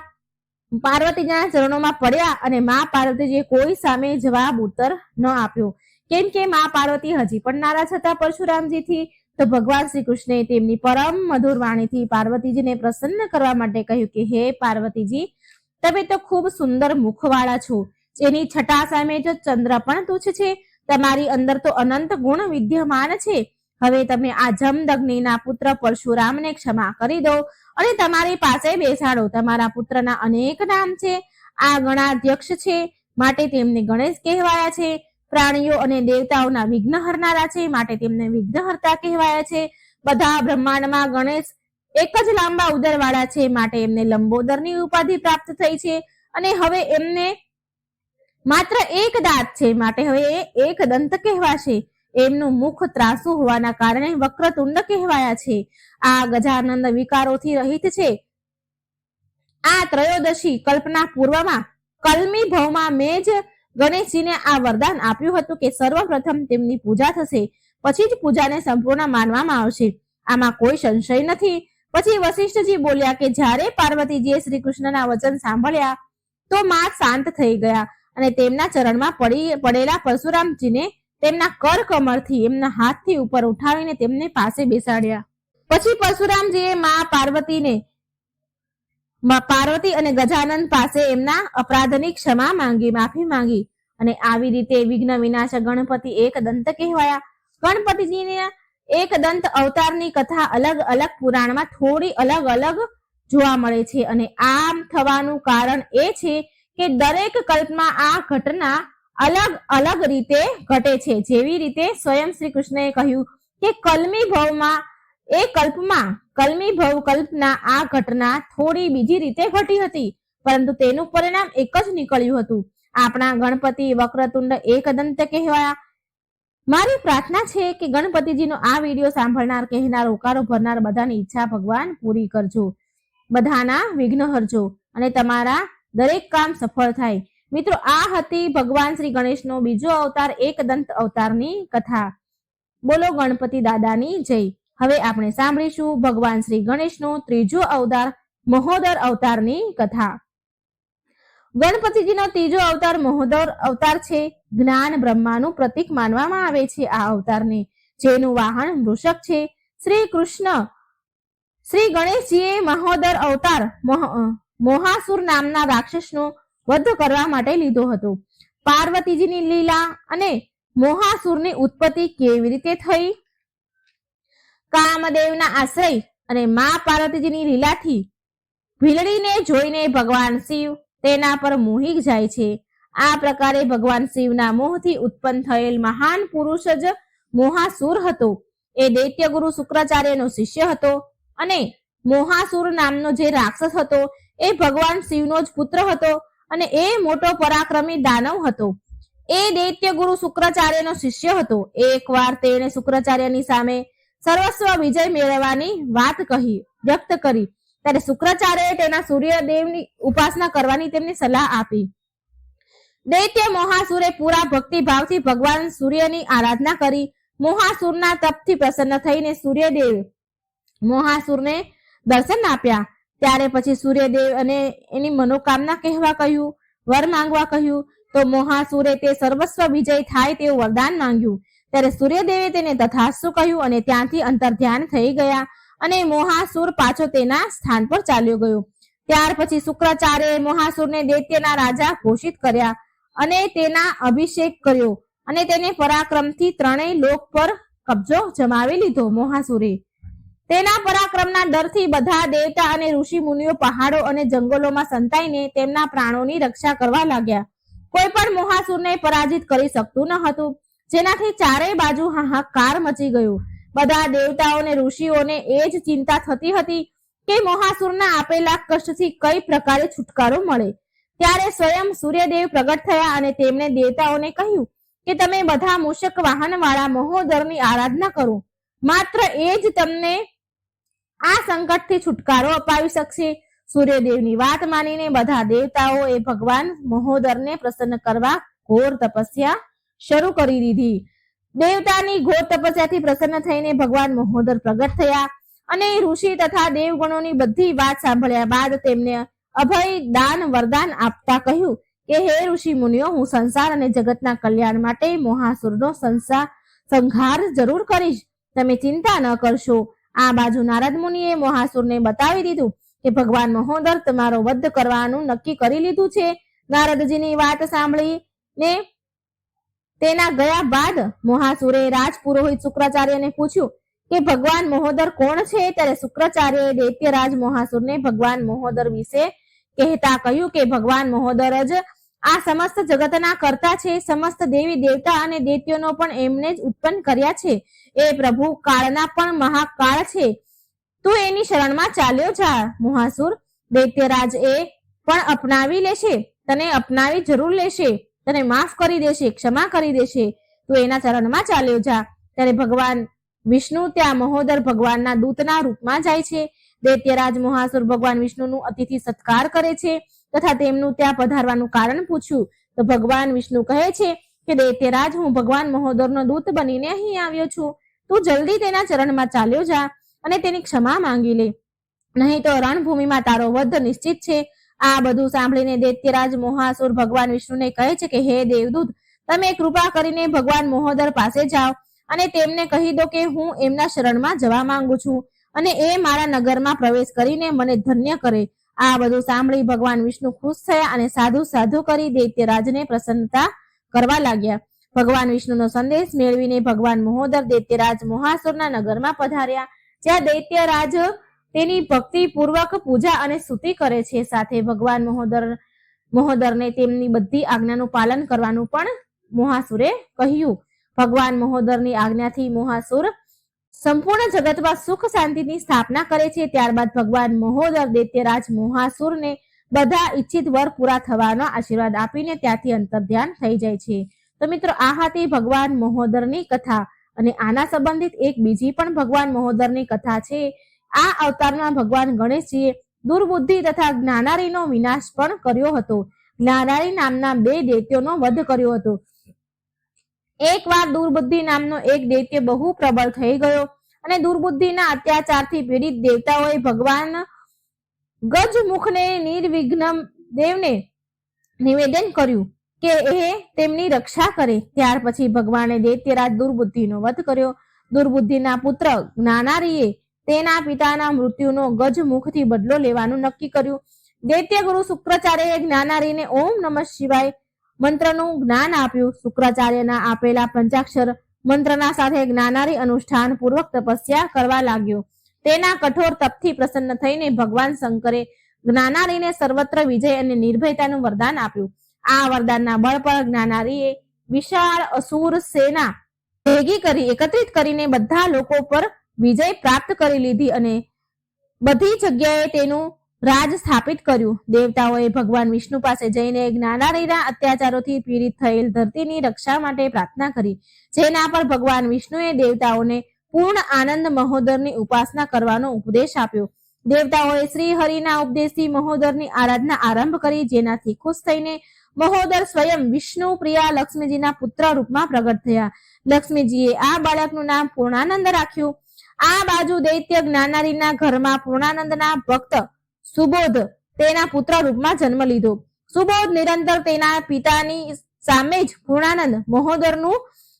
પાર્વતીજીના ચરણોમાં પડ્યા અને માં પાર્વતીજીએ કોઈ સામે જવાબ ઉત્તર ન આપ્યો, કેમ કે માં પાર્વતી હજી પણ નારાજ હતા પરશુરામજીથી. તો ભગવાન શ્રી કૃષ્ણે તેમની પરમ મધુર વાણીથી પાર્વતીજીને પ્રસન્ન કરવા માટે કહ્યું કે હે પાર્વતીજી, તમે તો ખૂબ સુંદર મુખવાળા છો, જેની છટા સામે જો ચંદ્ર પણ તુચ્છ છે. તમારી અંદર તો અનંત ગુણ વિદ્યમાન છે. હવે તમે આ જમદગ્નિના પુત્ર પરશુરામને ક્ષમા કરી દો અને તમારી પાસે બેસાડો. તમારા પુત્રના અનેક નામ છે. આ ગણાધ્યક્ષ છે, માટે તેમને ગણેશ કહેવાયા છે. પ્રાણીઓ અને દેવતાઓના વિઘ્ન હરનારા છે, માટે તેમને વિઘ્નહર્તા કહેવાયા છે. બધા બ્રહ્માંડમાં ગણેશ એક જ લાંબા ઉદરવાળા છે, માટે એમને લંબોદરની ઉપાધિ પ્રાપ્ત થઈ છે. અને હવે એમને માત્ર એક દાંત છે, માટે હવે એ એક દંત કહેવાશે. એમનું મુખ ત્રાસુ હોવાના કારણે વક્રતુંડ કહેવાયા છે. આ ગજાનંદ વિકારોથી રહિત છે. આ ત્રયોદશી કલ્પના પૂર્વમાં કલમી ભવમાં મેં જ ગણેશજીને આ વરદાન આપ્યું હતું કે સર્વપ્રથમ તેમની પૂજા થશે, પછી જ પૂજાને સંપૂર્ણ માનવામાં આવશે. આમાં કોઈ સંશય નથી. પછી વશિષ્ઠજી બોલ્યા કે જ્યારે પાર્વતીજીએ શ્રી કૃષ્ણના વચન સાંભળ્યા તો માં શાંત થઈ ગયા અને તેમના ચરણમાં પડેલા પરશુરામજીને તેમના કર કમરથી એમના હાથથી ઉપર ઉઠાવીને તેમને પાસે બેસાડ્યા. પછી પરશુરામજીએ પાર્વતી અને ગજાનંદ પાસે એમના અપરાધની ક્ષમા માંગી, માફી માંગી અને આવી રીતે વિઘ્ન વિનાશક ગણપતિ એક દંત કહેવાયા. ગણપતિજીના એક દંત અવતારની કથા અલગ અલગ પુરાણમાં થોડી અલગ અલગ જોવા મળે છે અને આમ થવાનું કારણ એ છે કે દરેક કલ્પમાં આ ઘટના અલગ અલગ રીતે ઘટે છે. જેવી રીતે સ્વયં શ્રી કૃષ્ણએ કહ્યું કે કલમી ભવ કલ્પના આ ઘટના થોડી બીજી રીતે ઘટી હતી, પરંતુ તેનું પરિણામ એક જ નીકળ્યું હતું. આપણા ગણપતિ વક્રતુંડ એકદંત કહેવાયા. મારી પ્રાર્થના છે કે ગણપતિજીનો આ વિડીયો સાંભળનાર, કહેનાર, હોકારો ભરનાર બધાની ઈચ્છા ભગવાન પૂરી કરજો, બધાના વિઘ્ન હરજો અને તમારા દરેક કામ સફળ થાય. મિત્રો, આ હતી ભગવાન શ્રી ગણેશનો બીજો અવતાર એકદંત અવતારની કથા. બોલો ગણપતિ દાદાની જય. હવે આપણે સાંભળીશું ભગવાન શ્રી ગણેશનો ત્રીજો અવતાર મહોદર અવતારની કથા. ગણપતિજીનો ત્રીજો અવતાર મહોદર અવતાર છે. જ્ઞાન બ્રહ્માનું પ્રતીક માનવામાં આવે છે આ અવતારને, જેનું વાહન વૃષક છે. શ્રી ગણેશજીએ મહોદર અવતાર મોહાસુર નામના રાક્ષસનો વધ કરવા માટે લીધો હતો. પાર્વતીજીની લીલા અને મોહાસુરની ઉત્પત્તિ કેવી રીતે થઈ? કામદેવના આશ્રય અને મા પાર્વતીજીની લીલાથી ભીલડીને જોઈને ભગવાન શિવ તેના પર મોહી જાય છે. આ પ્રકારે ભગવાન શિવના મોહથી ઉત્પન્ન થયેલ મહાન પુરુષ જ મોહાસુર હતો. એ દૈત્ય ગુરુ શુક્રાચાર્યનો શિષ્ય હતો અને મોહાસુર નામનો જે રાક્ષસ હતો એ ભગવાન શિવનો જ પુત્ર હતો અને એ મોટો પરાક્રમી દાનવ હતો. એ દૈત્ય ગુરુ શુક્રાચાર્યનો શિષ્ય હતો. એકવાર તેણે શુક્રાચાર્યની સામે સર્વસ્વ વિજય મેળવવાની વાત વ્યક્ત કરી ત્યારે શુક્રાચાર્યએ તેના સૂર્યદેવની ઉપાસના કરવાની તેમને સલાહ આપી. દૈત્ય મોહાસુરે પૂરા ભક્તિભાવથી ભગવાન સૂર્યની આરાધના કરી. મોહાસુરના તપથી પ્રસન્ન થઈને સૂર્યદેવ મોહાસુરને દર્શન આપ્યા. ત્યારે પછી સૂર્યદેવ અને એની મનોકામના કહેવા કહ્યું, વર માંગવા કહ્યું. તો તો મોહાસુરે તે સર્વસ્વ વિજય થાય તેવું વરદાન માંગ્યું. ત્યારે સૂર્યદેવે તેને તથાસ્તુ કહ્યું અને ત્યાંથી અંતર્ધ્યાન થઈ ગયા અને મોહાસુર પાછો તેના સ્થાન પર ચાલ્યો ગયો. ત્યાર પછી શુક્રાચાર્યએ મોહાસુરને દૈત્યના રાજા ઘોષિત કર્યા અને તેના અભિષેક કર્યો અને તેને પરાક્રમથી ત્રણેય લોક પર કબજો જમાવી લીધો. મોહાસુરે તેના પરાક્રમના ડરથી બધા દેવતા અને ઋષિ મુનિઓ પહાડો અને જંગલોમાં સંતાઈને તેમના પ્રાણોની રક્ષા કરવા લાગ્યા. કોઈ પણ મોહાસુરને પરાજિત કરી શકતું ન હતું, જેનાથી ચારેય બાજુ હાહાકાર મચી ગયો. બધા દેવતાઓ અને ઋષિઓને એ જ ચિંતા થતી હતી કે મોહાસુરના આપેલા કષ્ટથી કઈ પ્રકારે છુટકારો મળે. ત્યારે સ્વયં સૂર્યદેવ પ્રગટ થયા અને તેમણે દેવતાઓને કહ્યું કે તમે બધા મૂષક વાહન વાળા મહોદરની આરાધના કરો, માત્ર એ જ તમને આ સંકટથી છુટકારો અપાવી શકશે. સૂર્યદેવની વાત માનીને બધા દેવતાઓએ ભગવાન મહોદરને પ્રસન્ન કરવા ઘોર તપસ્યા શરૂ કરી દીધી. દેવતાની ઘોર તપસ્યાથી પ્રસન્ન થઈને ભગવાન મહોદર પ્રગટ થયા અને ઋષિ તથા દેવગણોની બધી વાત સાંભળ્યા બાદ તેમને અભય દાન વરદાન આપતા કહ્યું કે હે ઋષિ મુનિઓ, હું સંસાર અને જગતના કલ્યાણ માટે મોહાસુરનો સંહાર જરૂર કરીશ, તમે ચિંતા ન કરશો. આ બાજુ નારદ મુનિએ મોહાસુરને બતાવી દીધું કે ભગવાન મહોદર તમારો વધ કરવાનું નક્કી કરી લીધું છે. નારદજીની વાત સાંભળીને તેના ગયા બાદ મોહાસુરે રાજપુરોહિત શુક્રાચાર્યને પૂછ્યું કે ભગવાન મહોદર કોણ છે. ત્યારે શુક્રાચાર્યએ દૈત્યરાજ મોહાસુરને ભગવાન મહોદર વિશે કહેતા કહ્યું કે ભગવાન મહોદર જ આ સમસ્ત જગતના કર્તા છે. સમસ્ત દેવી દેવતા અને દૈત્યોનો પણ એમને જ ઉત્પન્ન કર્યા છે. એ પ્રભુ કાળના પણ મહાકાળ છે. તું એની શરણમાં ચાલ્યો જા. મોહાસુર, દૈત્યરાજ એ પણ અપનાવી લેશે, તને અપનાવી જરૂર લેશે, તને માફ કરી દેશે, ક્ષમા કરી દેશે. તું એના ચરણમાં ચાલ્યો જા. ત્યારે ભગવાન વિષ્ણુ ત્યાં મહોદર ભગવાનના દૂતના રૂપમાં જાય છે. દૈત્યરાજ મોહાસુર ભગવાન વિષ્ણુનું અતિથિ સત્કાર કરે છે તથા તેમનું ત્યાં પધારવાનું કારણ પૂછ્યું તો ભગવાન વિષ્ણુ કહે છે કે દૈત્યરાજ, હું ભગવાન મહોદરનો દૂત બનીને અહીં આવ્યો છું. તું જલ્દી તેના ચરણમાં ચાલ્યો જા અને તેની ક્ષમા માંગી લે, નહીં તો રણભૂમિમાં તારો વધ નિશ્ચિત છે. આ બધું સાંભળીને દૈત્યરાજ મોહાસુર ભગવાન વિષ્ણુને કહે છે કે હે દેવદૂત, તમે કૃપા કરીને ભગવાન મહોદર પાસે જાઓ અને તેમને કહી દો કે હું એમના શરણમાં જવા માંગુ છું અને એ મારા નગરમાં પ્રવેશ કરીને મને ધન્ય કરે. આ બધું સાંભળી ભગવાન વિષ્ણુ ખુશ થયા અને સાધુ સાધુ કરી દૈત્યરાજને પ્રસન્નતા કરવા લાગ્યા. ભગવાન વિષ્ણુનો સંદેશ મેળવીને ભગવાન મહોદર દૈત્યરાજ મોહાસુરના નગરમાં પધાર્યા, જ્યાં દૈત્યરાજ તેની ભક્તિ પૂર્વક પૂજા અને સ્તુતિ કરે છે. સાથે ભગવાન મહોદરને તેમની બધી આજ્ઞાનું પાલન કરવાનું પણ મોહાસુરે કહ્યું. ભગવાન મહોદરની આજ્ઞાથી મોહાસુર સંપૂર્ણ જગતમાં સુખ શાંતિની સ્થાપના કરે છે. ત્યારબાદ ભગવાન મહોદર દૈત્યરાજ મોહાસુરને બધા ઈચ્છિત વર પૂરા થવાનો આશીર્વાદ આપીને ત્યાંથી અંતર્ધ્યાન થઈ જાય છે. તો મિત્રો, આ હતી ભગવાન મહોદરની કથા અને આના સંબંધિત એક બીજી પણ ભગવાન મહોદરની કથા છે. આ અવતારમાં ભગવાન ગણેશજીએ દુર્બુદ્ધિ તથા જ્ઞાનારીનો વિનાશ પણ કર્યો હતો. જ્ઞાનારી નામના 2 દૈત્યોનો વધ કર્યો હતો. એકવાર દુર્બુદ્ધિ નામનો એક દૈત્ય બહુ પ્રબળ થઈ ગયો અને દુર્બુદ્ધિના અત્યાચારથી પીડિત દેવતાઓએ ભગવાન ગજમુખને નિર્વિઘ્ન દેવને નિવેદન કર્યું કે એ તેમની રક્ષા કરે. ત્યાર પછી ભગવાને દૈત્યરાજ દુર્બુદ્ધિનો વધ કર્યો. દુર્બુદ્ધિના પુત્ર જ્ઞાનારીએ તેના પિતાના મૃત્યુનો ગજમુખથી બદલો લેવાનું નક્કી કર્યું. દૈત્ય ગુરુ શુક્રાચાર્યએ જ્ઞાનારીને ઓમ નમઃ શિવાય મંત્રનું જ્ઞાન આપ્યું. શુક્રાચાર્યના આપેલા પંચાક્ષર મંત્રના સાથે જ્ઞાનારી અનુષ્ઠાન પૂર્વક તપસ્યા કરવા લાગ્યો. તેના કઠોર તપથી પ્રસન્ન થઈને ભગવાન શંકરે જ્ઞાનારીને સર્વત્ર વિજય અને નિર્ભયતાનું વરદાન આપ્યું. આ વરદાનના બળ પર જ્ઞાનારીએ વિશાળ અસુર સેના ભેગી કરી એકત્રિત કરીને બધા લોકો પર વિજય પ્રાપ્ત કરી લીધી અને બધી જગ્યાએ તેનું રાજ સ્થાપિત કર્યું. દેવતાઓએ ભગવાન વિષ્ણુ પાસે જઈને જ્ઞાનારીના અત્યાચારોથી પીડિત થયેલ ધરતીની રક્ષા માટે પ્રાર્થના કરી, જેના પર ભગવાન વિષ્ણુએ દેવતાઓને પૂર્ણ આનંદ મહોદરની ઉપાસના કરવાનો ઉપદેશ આપ્યો. દેવતાઓએ શ્રી હરિના ઉપદેશથી મહોદરની આરાધના આરંભ કરી, જેનાથી ખુશ થઈને મહોદર સ્વયં વિષ્ણુ પ્રિયા લક્ષ્મીજીના પુત્ર રૂપમાં પ્રગટ થયા. લક્ષ્મીજીએ આ બાળકનું નામ પૂર્ણાનંદ રાખ્યું. આ બાજુ દૈત્ય જ્ઞાનારીના ઘરમાં પૂર્ણાનંદના ભક્ત સુબોધ તેના પુત્ર રૂપમાં જન્મ લીધો. સુબોધ નિરંતર તેના પિતાની સામે જ પૂર્ણાનંદ મહોદરનું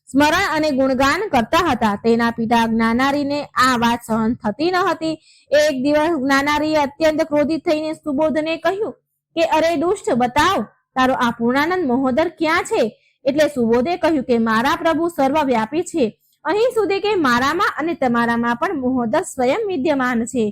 સ્મરણ અને ગુણગાન કરતા હતા. તેના પિતા જ્ઞાનારીને આ વાત સહન થતી ન હતી. એક દિવસ જ્ઞાનારીએ અત્યંત ક્રોધિત થઈને સુબોધને કહ્યું કે અરે દુષ્ટ, બતાવ તારો આ પૂર્ણાનંદ મહોદર ક્યાં છે? એટલે સુબોધે કહ્યું કે મારા પ્રભુ સર્વવ્યાપી છે, અહીં સુધી કે મારામાં અને તમારામાં પણ મહોદર સ્વયં વિદ્યમાન છે.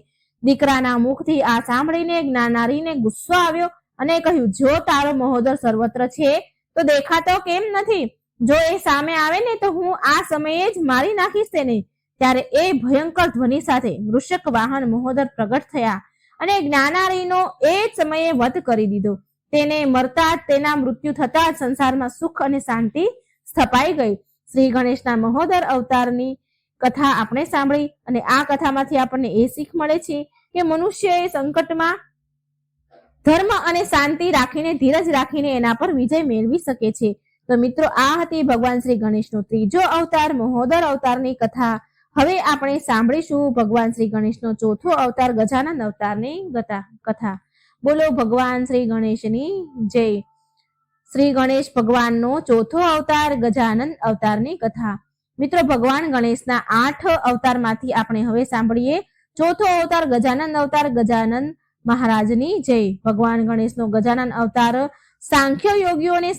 દીકરાના મુખથી આ સાંભળીને જ્ઞાનારીને ગુસ્સો આવ્યો અને કહ્યું, જો તારો મહોદર સર્વત્ર છે તો દેખાતો કેમ નથી? જો એ સામે આવે ને તો હું આ સમયે જ મારી નાખીશ તેને. ત્યારે એ ભયંકર ધ્વનિ સાથે વૃષક વાહન મહોદર પ્રગટ થયા અને જ્ઞાનારીનો એ જ સમયે વધ કરી દીધો. તેને મરતા જ તેના મૃત્યુ થતા જ સંસારમાં સુખ અને શાંતિ સ્થપાઈ ગઈ. શ્રી ગણેશના મહોદર અવતારની કથા આપણે સાંભળી અને આ કથામાંથી આપણને એ શીખ મળે છે કે મનુષ્યએ સંકટમાં ધર્મ અને શાંતિ રાખીને, ધીરજ રાખીને એના પર વિજય મેળવી શકે છે. તો મિત્રો, આ હતી ભગવાન શ્રી ગણેશનો ત્રીજો અવતાર મહોદર અવતારની કથા. હવે આપણે સાંભળીશું ભગવાન શ્રી ગણેશનો ચોથો અવતાર ગજાનન અવતારની કથા. બોલો ભગવાન શ્રી ગણેશની જય. શ્રી ગણેશ ભગવાનનો ચોથો અવતાર ગજાનન અવતારની કથા. મિત્રો, ભગવાન ગણેશના 8 અવતારમાંથી આપણે હવે સાંભળીએ ચોથો અવતાર ગજાનન અવતાર. ગજાનન મહારાજની જય. ભગવાન ગણેશનો ગજાનન અવતાર સાંખ્ય યોગીઓને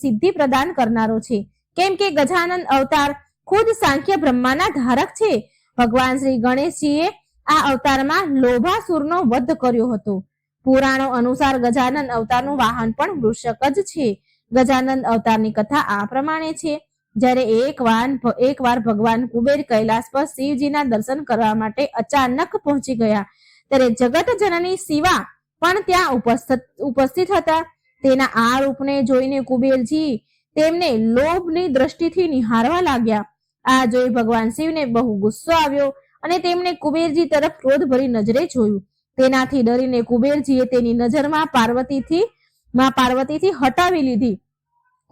સિદ્ધિ પ્રદાન કરનારો છે, કેમ કે ગજાનન અવતાર ખુદ સાંખ્ય બ્રહ્માના ધારક છે. ભગવાન શ્રી ગણેશજીએ આ અવતારમાં લોભાસુરનો વધ કર્યો હતો. પુરાણો અનુસાર ગજાનન અવતારનું વાહન પણ વૃષક જ છે. ગજાનન અવતારની કથા આ પ્રમાણે છે. જ્યારે એકવાર ભગવાન કુબેર કૈલાસ પર શિવજીના દર્શન કરવા માટે અચાનક પહોંચી ગયા, ત્યારે જગત જનની શિવા પણ ત્યાં ઉપસ્થિત હતા. તેના આ રૂપને જોઈને કુબેરજી તેમને લોભની દ્રષ્ટિથી નિહાળવા લાગ્યા. આ જોઈ ભગવાન શિવને બહુ ગુસ્સો આવ્યો અને તેમણે કુબેરજી તરફ ક્રોધભરી નજરે જોયું. તેનાથી ડરીને કુબેરજીએ તેની નજરમાં પાર્વતીથી હટાવી લીધી.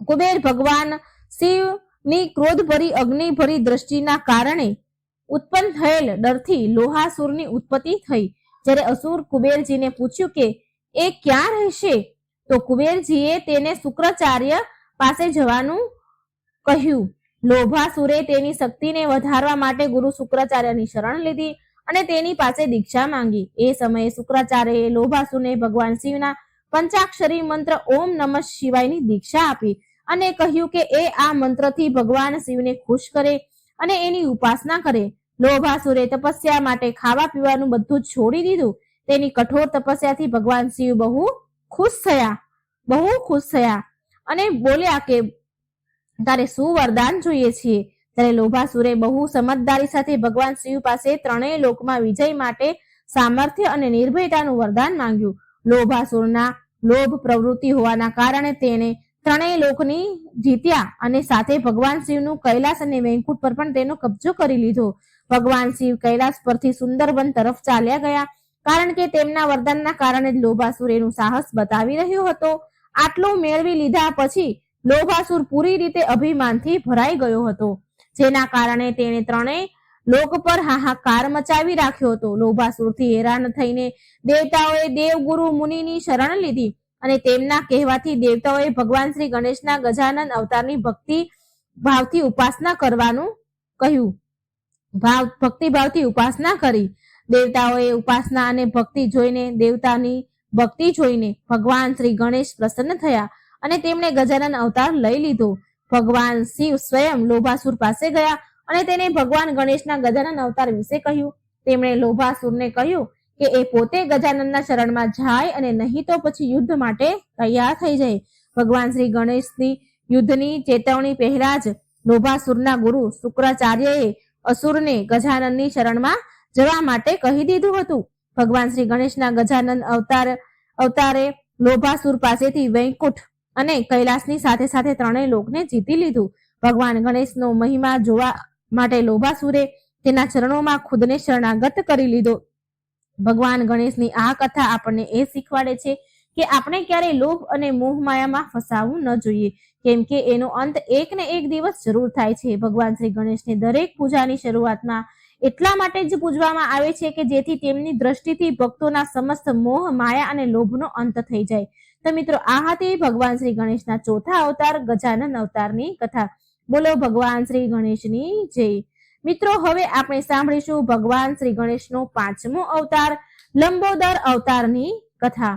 કુબેર ભગવાન શિવની ક્રોધભરી અગ્નિભરી દ્રષ્ટિના કારણે ઉત્પન્ન થયેલ ડરથી લોહાસુરની ઉત્પત્તિ થઈ. જ્યારે અસુર કુબેરજીને પૂછ્યું કે એ ક્યાં રહેશે, તો કુબેરજીએ તેને શુક્રાચાર્ય પાસે જવાનું કહ્યું. લોભાસુરે તેની શક્તિને વધારવા માટે ગુરુ શુક્રાચાર્યની શરણ લીધી અને તેની પાસે દીક્ષા માંગી. એ સમયે શુક્રાચાર્યએ લોભાસુરને ભગવાન શિવના પંચાક્ષરી મંત્ર ઓમ નમઃ શિવાયની દીક્ષા આપી અને કહ્યું કે એ આ મંત્રથી ભગવાન શિવને ખુશ કરે અને એની ઉપાસના કરે. લોભાસુરે તપસ્યા માટે ખાવા પીવાનું બધું જ છોડી દીધું. તેની કઠોર તપસ્યાથી ભગવાન શિવ બહુ ખુશ થયા અને બોલ્યા કે તારે શું વરદાન જોઈએ છીએ? ત્યારે લોભાસુરે બહુ સમજદારી સાથે ભગવાન શિવ પાસે ત્રણેય લોકમાં વિજય માટે સામર્થ્ય અને નિર્ભયતાનું વરદાન માંગ્યું. લોભાસુરના લોભ પ્રવૃત્તિ હોવાના કારણે તેને ત્રણેય લોકની જીત્યા અને સાથે ભગવાન શિવનું કૈલાસ અને વૈકુંઠ પર પણ તેનો કબજો કરી લીધો. ભગવાન શિવ કૈલાસ પરથી સુંદરવન તરફ ચાલ્યા ગયા, કારણ કે તેમના વરદાનના કારણે જ લોભાસુર એનું સાહસ બતાવી રહ્યો હતો. આટલું મેળવી લીધા પછી લોભાસુર પૂરી રીતે અભિમાનથી ભરાઈ ગયો હતો, જેના કારણે તેણે ત્રણેય લોક પર હાહાકાર મચાવી રાખ્યો હતો. લોભાસુરથી હેરાન થઈને દેવતાઓએ દેવગુરુ મુનિની શરણ લીધી અને તેમના કહેવાથી દેવતાઓએ ભગવાન શ્રી ગણેશના ગજાનન અવતારની ભક્તિ ભાવથી ઉપાસના કરવાનું કહ્યું. ભક્તિભાવથી ઉપાસના કરી. દેવતાઓએ ઉપાસના અને દેવતાની ભક્તિ જોઈને ભગવાન શ્રી ગણેશ પ્રસન્ન થયા અને તેમણે ગજાનન અવતાર લઈ લીધો. ભગવાન શિવ સ્વયં લોભાસુર પાસે ગયા અને તેને ભગવાન ગણેશના ગજાનન અવતાર વિશે કહ્યું. તેમણે લોભાસુરને કહ્યું કે એ પોતે ગજાનનના શરણમાં જાય અને નહીં તો પછી યુદ્ધ માટે તૈયાર થઈ જાય. ભગવાન શ્રી ગણેશની યુદ્ધની ચેતવણી પહેલા જ લોભાસુરના ગુરુ શુક્રાચાર્યએ અસુરને ગજાનનની શરણમાં જવા માટે કહી દીધું હતું. ભગવાન શ્રી ગણેશના ગજાનન અવતારે લોભાસુર પાસેથી વૈકુંઠ અને કૈલાસની સાથે સાથે ત્રણેય લોકને જીતી લીધું. ભગવાન ગણેશનો મહિમા જોવા માટે લોભાસુરે તેના ચરણોમાં ખુદને શરણાગત કરી લીધો. ભગવાન ગણેશની આ કથા આપણને એ શીખવાડે છે કે આપણે ક્યારેય લોભ અને મોહ માયામાં ફસાવવું ન જોઈએ, કેમ કે એનો અંત એક ને એક દિવસ જરૂર થાય છે. ભગવાન શ્રી ગણેશને દરેક પૂજાની શરૂઆતમાં એટલા માટે જ પૂજવામાં આવે છે કે જેથી તેમની દ્રષ્ટિથી ભક્તોના સમસ્ત મોહ માયા અને લોભનો અંત થઈ જાય. તો મિત્રો આ હતી ભગવાન શ્રી ગણેશના ચોથા અવતાર ગજાનન અવતારની કથા. બોલો ભગવાન શ્રી ગણેશની જય. મિત્રો હવે આપણે સાંભળીશું ભગવાન શ્રી ગણેશનો પાંચમો અવતાર લંબોદર અવતારની કથા.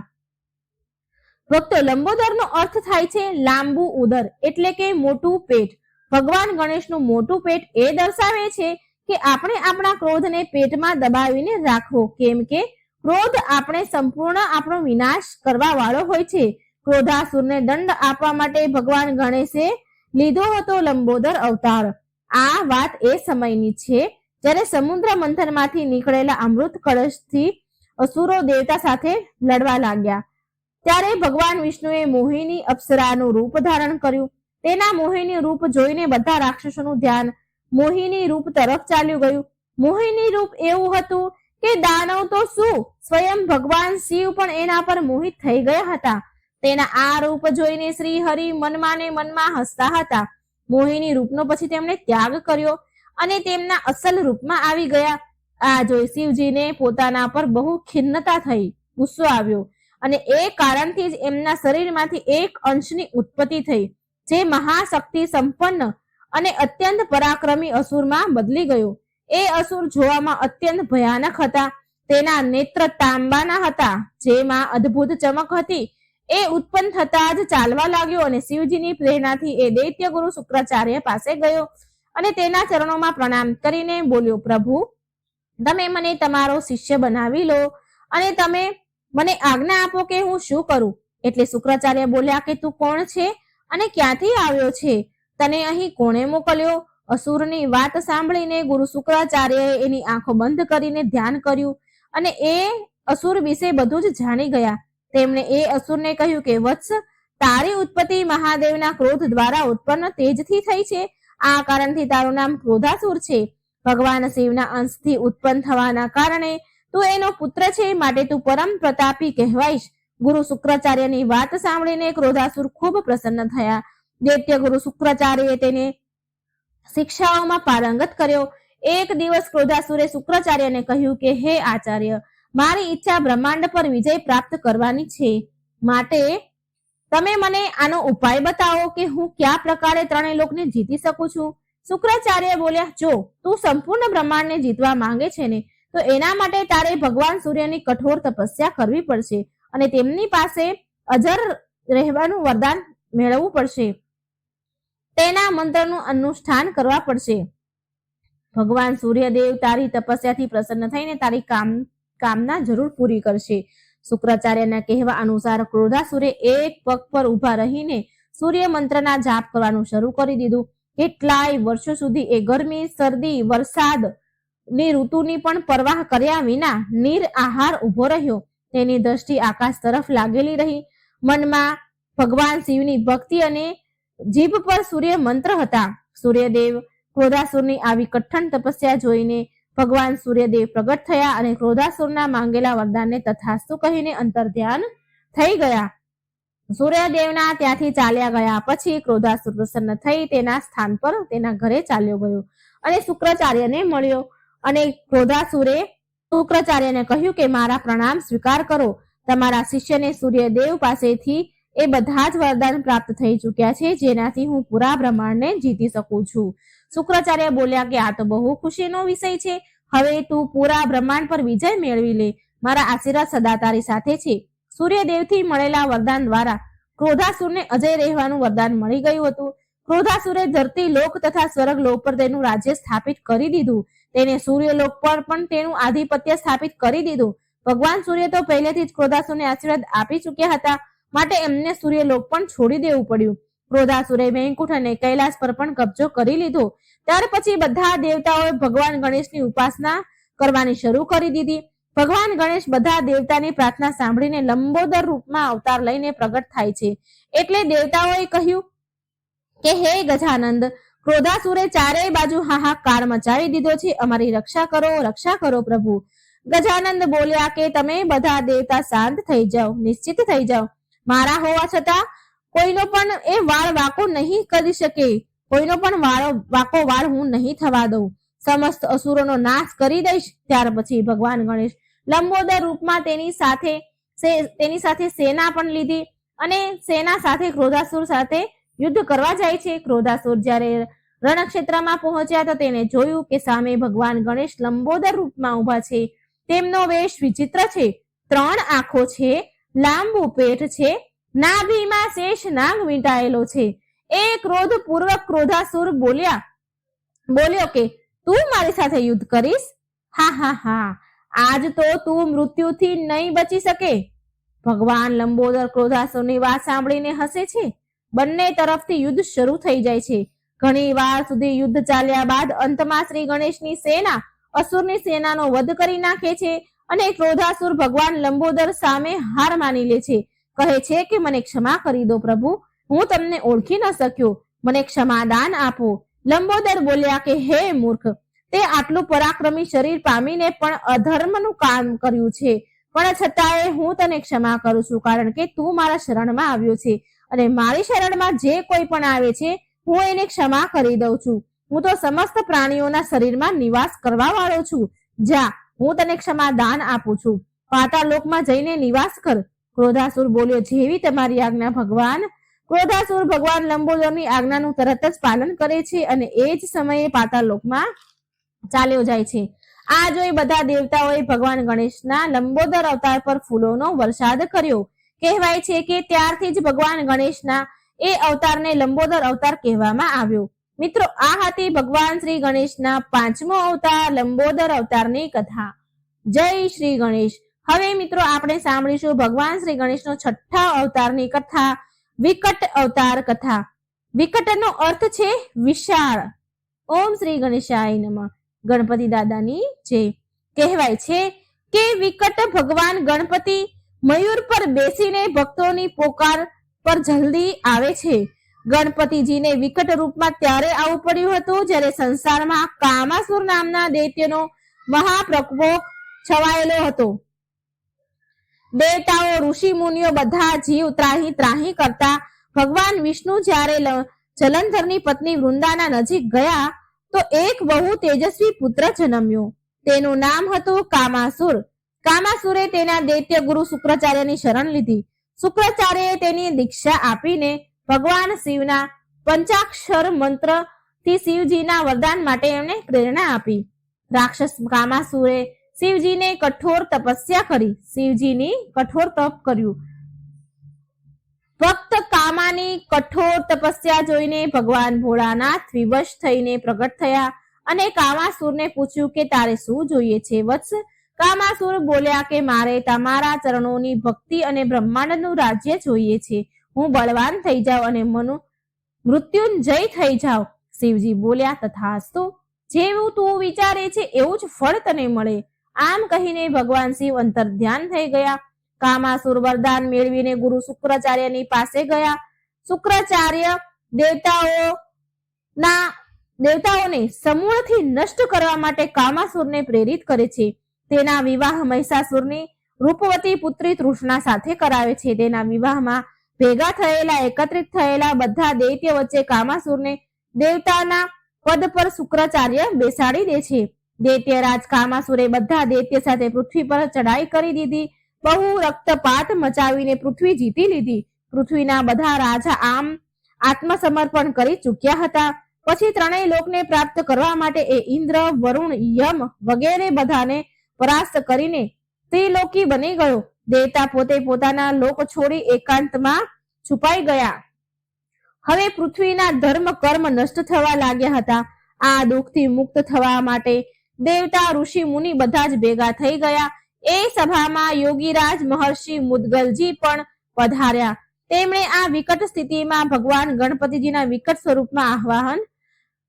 ભક્તો, લંબોદરનો અર્થ થાય છે લાંબુ ઉદર એટલે કે મોટું પેટ. ભગવાન ગણેશનું મોટું પેટ એ દર્શાવે છે કે આપણે આપણા ક્રોધને પેટમાં દબાવીને રાખવો, કેમ કે ક્રોધ આપણે સંપૂર્ણ આપણો વિનાશ કરવા વાળો હોય છે. ક્રોધાસુરને દંડ આપવા માટે ભગવાન ગણેશે લીધો હતો લંબોદર અવતાર. આ વાત એ સમયની છે જ્યારે સમુદ્ર મંથનમાંથી નીકળેલા અમૃત કળશથી અસુરો દેવતા સાથે લડવા લાગ્યા. ત્યારે ભગવાન વિષ્ણુએ મોહિની અપ્સરાનું રૂપ ધારણ કર્યું. તેના મોહિની રૂપ જોઈને બધા રાક્ષસોનું ધ્યાન મોહિની રૂપ તરફ ચાલ્યું ગયું. મોહિની રૂપ એવું હતું કે દાનવ તો શું, સ્વયં ભગવાન શિવ પણ એના પર મોહિત થઈ ગયા હતા. તેના આ રૂપ જોઈને શ્રી હરિ મનમાં ને મનમાં હસતા હતા. મોહિની રૂપનો પછી તેમણે ત્યાગ કર્યો અને તેમના અસલ રૂપમાં આવી ગયા. આ જોઈ શિવજીને પોતાના પર બહુ ખિન્નતા થઈ, ગુસ્સો આવ્યો અને એ કારણથી જ એમના શરીરમાંથી એક અંશની ઉત્પત્તિ થઈ, જે મહાશક્તિ સંપન્ન અને અત્યંત પરાક્રમી અસુરમાં બદલી ગયો. એ અસુર જોવામાં અત્યંત ભયાનક હતા. તેના નેત્ર તાંબાના હતા, જેમાં અદ્ભુત ચમક હતી. એ ઉત્પન્ન થતા જ ચાલવા લાગ્યો અને શિવજીની પ્રેરણાથી એ દૈત્ય ગુરુ શુક્રાચાર્ય પાસે ગયો અને તેના ચરણોમાં પ્રણામ કરીને બોલ્યો, પ્રભુ, તમે મને તમારો શિષ્ય બનાવી લો અને તમે મને આજ્ઞા આપો કે હું શું કરું. એટલે શુક્રાચાર્ય બોલ્યા કે તું કોણ છે અને ક્યાંથી આવ્યો છે? તને અહીં કોણે મોકલ્યો? અસુરની વાત સાંભળીને ગુરુ શુક્રાચાર્યએ એની આંખો બંધ કરીને ધ્યાન કર્યું અને એ અસુર વિશે બધું જ જાણી ગયા. તેમણે એ અસુરને કહ્યું કે વત્સ, તારી ઉત્પત્તિ મહાદેવના ક્રોધ દ્વારા ઉત્પન્ન તેજથી થઈ છે. આ કારણથી તારું નામ ક્રોધાસુર છે. ભગવાન શિવના અંશથી ઉત્પન્ન થવાના કારણે તું એનો પુત્ર છે, માટે તું પરમ પ્રતાપી કહેવાઈશ. ગુરુ શુક્રાચાર્યની વાત સાંભળીને ક્રોધાસુર ખૂબ પ્રસન્ન થયા. દૈત્ય ગુરુ શુક્રાચાર્યએ તેને શિક્ષાઓમાં પારંગત કર્યો. એક દિવસ ક્રોધાસુરે શુક્રાચાર્યને કહ્યું કે હે આચાર્ય, મારી ઈચ્છા બ્રહ્માંડ પર વિજય પ્રાપ્ત કરવાની છે, માટે તમે મને આનો ઉપાય બતાવો કે હું કયા પ્રકારે ત્રણેય લોકને જીતી શકું છું. શુક્રાચાર્ય બોલ્યા, જો તું સંપૂર્ણ બ્રહ્માંડને જીતવા માંગે છે ને, તો એના માટે તારે ભગવાન સૂર્યની કઠોર તપસ્યા કરવી પડશે અને તેમની પાસે અજર રહેવાનું વરદાન મેળવવું પડશે. તેના મંત્રનું અનુષ્ઠાન કરવા પડશે. ભગવાન સૂર્યદેવ તારી તપસ્યાથી પ્રસન્ન થઈને તારી કામના જરૂર પૂરી કરશે. શુક્રાચાર્યના કહેવા અનુસાર ક્રોધાસુરે એક પગ પર ઉભા રહીને સૂર્ય મંત્રના જાપ કરવાનું શરૂ કરી દીધું. કેટલાય વર્ષો સુધી એ ગરમી, શરદી, વરસાદ ની ઋતુની પણ પરવાહ કર્યા વિના નિરઆહાર ઉભો રહ્યો. તેની દ્રષ્ટિ આકાશ તરફ લાગેલી રહી. મનમાં ભગવાન શિવની ભક્તિ અને જીભ પર સૂર્ય મંત્ર હતા. સૂર્યદેવ ક્રોધાસુરની આવી કઠણ તપસ્યા જોઈને ભગવાન સૂર્યદેવ પ્રગટ થયા અને ક્રોધાસુરના માંગેલા વરદાનને તથાસ્તુ કહીને અંતર ધ્યાન થઈ ગયા. સૂર્યદેવના ત્યાંથી ચાલ્યા ગયા પછી ક્રોધાસુર પ્રસન્ન થઈ તેના સ્થાન પર તેના ઘરે ચાલ્યો ગયો અને શુક્રાચાર્યને મળ્યો. અને ક્રોધાસુરે શુક્રાચાર્યને કહ્યું કે મારા પ્રણામ સ્વીકાર કરો. તમારા શિષ્યને સૂર્યદેવ પાસેથી એ બધા જ વરદાન પ્રાપ્ત થઈ ચૂક્યા છે, જેનાથી હું પૂરા બ્રહ્માંડને જીતી શકું છું. શુક્રાચાર્ય બોલ્યા કે આ તો બહુ ખુશીનો વિષય છે. હવે તું પૂરા બ્રહ્માંડ પર વિજય મેળવી લે. મારા આશીર્વાદ સદા તારી સાથે છે. સૂર્યદેવથી મળેલા વરદાન દ્વારા ક્રોધાસુરને અજય રહેવાનું વરદાન મળી ગયું હતું. ક્રોધાસુરે ધરતી લોક તથા સ્વર્ગ લોક પર તેનું રાજ્ય સ્થાપિત કરી દીધું. તેને સૂર્યલોક પર પણ તેનું આધિપત્ય સ્થાપિત કરી દીધું. ભગવાન સૂર્ય તો પહેલેથી જ ક્રોધાસુરને આશીર્વાદ આપી ચૂક્યા હતા, માટે એમને સૂર્યલોક પણ છોડી દેવું પડ્યું. ક્રોધાસુરે વૈકુંઠ અને કૈલાસ પર પણ કબજો કરી લીધો. ત્યાર પછી બધા દેવતાઓએ ભગવાન ગણેશની ઉપાસના કરવાની શરૂ કરી દીધી. ભગવાન ગણેશ બધા દેવતાની પ્રાર્થના સાંભળીને લંબોદર રૂપમાં અવતાર લઈને પ્રગટ થાય છે. એટલે દેવતાઓએ કહ્યું કે હે ગજાનંદ, ક્રોધાસુરે ચારેય બાજુ હાહાકાર મચાવી દીધો છે, અમારી રક્ષા કરો પ્રભુ. ગજાનંદ બોલ્યા કે તમે બધા દેવતા શાંત થઈ જાઓ, નિશ્ચિત થઈ જાઓ. મારા હોવા છતાં કોઈનો પણ એ વાળ વાકો નહીં કરી શકે. કોઈનો પણ વાકો વાળ હું નહીં થવા દઉં. સમસ્ત અસુરોનો નાશ કરી દઈશ. ત્યાર પછી ભગવાન ગણેશ લંબોદર રૂપમાં તેની સાથે સેના પણ લીધી અને સેના સાથે ક્રોધાસુર સાથે યુદ્ધ કરવા જાય છે. ક્રોધાસુર જ્યારે રણક્ષેત્રમાં પહોંચ્યા તો તેને જોયું કે સામે ભગવાન ગણેશ લંબોદર રૂપમાં ઊભા છે. તેમનો વેશ વિચિત્ર છે. 3 આંખો છે, લાંબુ પેટ છે, નાભીમાં શેષ નાગ વીંટાયેલો છે. એ ક્રોધપૂર્વક ક્રોધાસુર બોલ્યો કે તું મારી સાથે યુદ્ધ કરીશ? હા હા હા, આજ તો તું મૃત્યુથી નહીં બચી શકે. ભગવાન લંબોદર ક્રોધાસુરની વાત સાંભળીને હસે છે. બંને તરફથી યુદ્ધ શરૂ થઈ જાય છે. ઘણી વાર સુધી યુદ્ધ ચાલ્યા બાદ અંતમાં શ્રી ગણેશની સેના અસુરની સેનાનો વધ કરી નાખે છે અને ક્રોધાસુર ભગવાન લંબોદર સામે હાર માની લે છે. કહે છે કે મને ક્ષમા કરી દો પ્રભુ, હું તમને ઓળખી ન શક્યો, મને ક્ષમાદાન આપો. લંબોદર બોલ્યા કે હે મૂર્ખ, તે આટલું પરાક્રમી શરીર પામીને પણ અધર્મનું કામ કર્યું છે, પણ છતાંય હું તને ક્ષમા કરું છું, કારણ કે તું મારા શરણમાં આવ્યો છે અને મારી શરણમાં જે કોઈ પણ આવે છે હું એને ક્ષમા કરી દઉં છું. હું તો સમસ્ત પ્રાણીઓના શરીરમાં નિવાસ કરવા વાળો છું. જા, હું તને ક્ષમાદાન આપું છું. પાતાળ લોકમાં જઈને નિવાસ કર. ક્રોધાસુર બોલ્યો, જેવી તમારી આજ્ઞા ભગવાન. ક્રોધાસુર ભગવાન લંબોદરની આજ્ઞાનું તરત જ પાલન કરે છે અને એ જ સમયે પાતાળ લોકમાં ચાલ્યો જાય છે. આ જોઈ બધા દેવતાઓએ ભગવાન ગણેશના લંબોદર અવતાર પર ફૂલોનો વરસાદ કર્યો. કહેવાય છે કે ત્યારથી જ ભગવાન ગણેશના એ અવતારને લંબોદર અવતાર કહેવામાં આવ્યો. મિત્રો, આ હતી ભગવાન શ્રી ગણેશના 5મો અવતાર લંબોદર અવતારની કથા. જય શ્રી ગણેશ. હવે મિત્રો આપણે સાંભળીશું ભગવાન શ્રી ગણેશનો 6થા અવતારની કથા, વિકટ અવતાર કથા. વિકટનો અર્થ છે વિશાળ. ઓમ શ્રી ગણેશાય નમઃ. ગણપતિ દાદાની જય. કહેવાય છે કે વિકટ ભગવાન ગણપતિ મયુર પર બેસીને ભક્તોની પોકાર પર જલ્દી આવે છે. ગણપતિજીને વિકટ રૂપમાં ત્યારે આવવું પડ્યું હતું જ્યારે સંસારમાં કામાસુર નામના દૈત્યનો મહાપ્રકોપ છવાયેલો હતો. દેવતાઓ, ઋષિ મુનિઓ બધા જીવ ત્રાહી ત્રાહી કરતા ભગવાન વિષ્ણુ જ્યારે જલંધરની પત્ની વૃંદાના નજીક ગયા તો એક બહુ તેજસ્વી પુત્ર જન્મ્યો. તેનું નામ હતું કામાસુર. કામાસુરે તેના દૈત્ય ગુરુ શુક્રાચાર્યની શરણ લીધી. શુક્રાચાર્યએ તેની દીક્ષા આપીને ભગવાન શિવના પંચાક્ષર મંત્રથી શિવજીના વરદાન માટે એમને પ્રેરણા આપી. રાક્ષસ કામાસુરે શિવજીને કઠોર તપસ્યા કરી. શિવજીની કઠોર તપ કર્યું. ભક્ત કામાની કઠોર તપસ્યા જોઈને ભગવાન ભોળાનાથ વિવશ થઈને પ્રગટ થયા અને કામાસુરને પૂછ્યું કે તારે શું જોઈએ છે વત્સ? કામાસુર બોલ્યા કે મારે તમારા ચરણોની ભક્તિ અને બ્રહ્માંડનું રાજ્ય જોઈએ છે. હું બળવાન થઈ જાઉં અને મૃત્યુંજય થઈ જાઉં. શિવજી બોલ્યા તથાસ્તુ, જેવું તું વિચારે છે એવું જ ફળ તને મળે. આમ કહીને ભગવાન શિવ અંતર ધ્યાન થઈ ગયા. કામાસુર વરદાન મેળવીને ગુરુ શુક્રાચાર્યની પાસે ગયા. શુક્રાચાર્ય દેવતાઓને સમૂળથી નષ્ટ કરવા માટે કામાસુરને પ્રેરિત કરે છે. તેના વિવાહ મહિષાસુરની રૂપવતી પુત્રી તૃષ્ણા સાથે કરાવે છે. તેના વિવાહમાં ભેગા થયેલા એકત્રિત થયેલા બધા દૈત્ય વચ્ચે કામાસુરને દેવતાના પદ પર શુક્રાચાર્ય બેસાડી દે છે. દૈત્યરાજ કામાસુરે બધા દૈત્ય સાથે પૃથ્વી પર ચડાઈ કરી દીધી. બહુ રક્તપાત મચાવીને પૃથ્વી જીતી લીધી. પૃથ્વીના બધા રાજા આત્મસમર્પણ કરી ચૂક્યા હતા. પછી 3 લોકને પ્રાપ્ત કરવા માટે એ ઇન્દ્ર, વરુણ, યમ વગેરે બધાને પરાસ્ત કરીને ત્રિલોકી બની ગયો. દેવતા પોતે પોતાના લોક છોડી એકાંતમાં છુપાઈ ગયા. હવે પૃથ્વીના ધર્મ કર્મ નષ્ટ થવા લાગ્યા હતા. આ દુઃખથી મુક્ત થવા માટે દેવતા, ઋષિ, મુનિ બધા જ ભેગા થઈ ગયા. એ સભામાં યોગીરાજ મહર્ષિ મુદગલજી પણ પધાર્યા. તેમણે આ વિકટ સ્થિતિમાં ભગવાન ગણપતિજીના વિકટ સ્વરૂપમાં આહ્વાન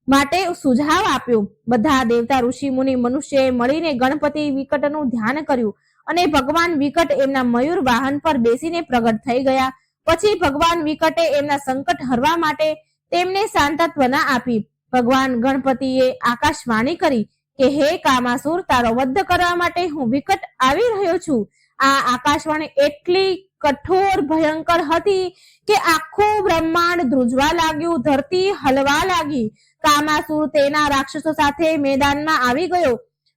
માટે સુઝાવ આપ્યો. બધા દેવતા, ઋષિ, મુનિ, મનુષ્યએ મળીને ગણપતિ વિકટનું ધ્યાન કર્યું અને ભગવાન વિકટ એમના મયુર વાહન પર બેસીને પ્રગટ થઈ ગયા. પછી ભગવાન વિકટે એમના સંકટ હરવા માટે તેમને સાંત્વના આપી. ભગવાન ગણપતિએ આકાશવાણી કરી કે હે કામાસુર, તારો વધ કરવા માટે હું વિકટ આવી રહ્યો છું. આ આકાશવાણી એટલી કઠોર ભયંકર હતી કે આખું બ્રહ્માંડ ધ્રુજવા લાગ્યું, ધરતી હલવા લાગી. કામાસુર તેના રાક્ષસો સાથે મેદાનમાં આવી ગયો.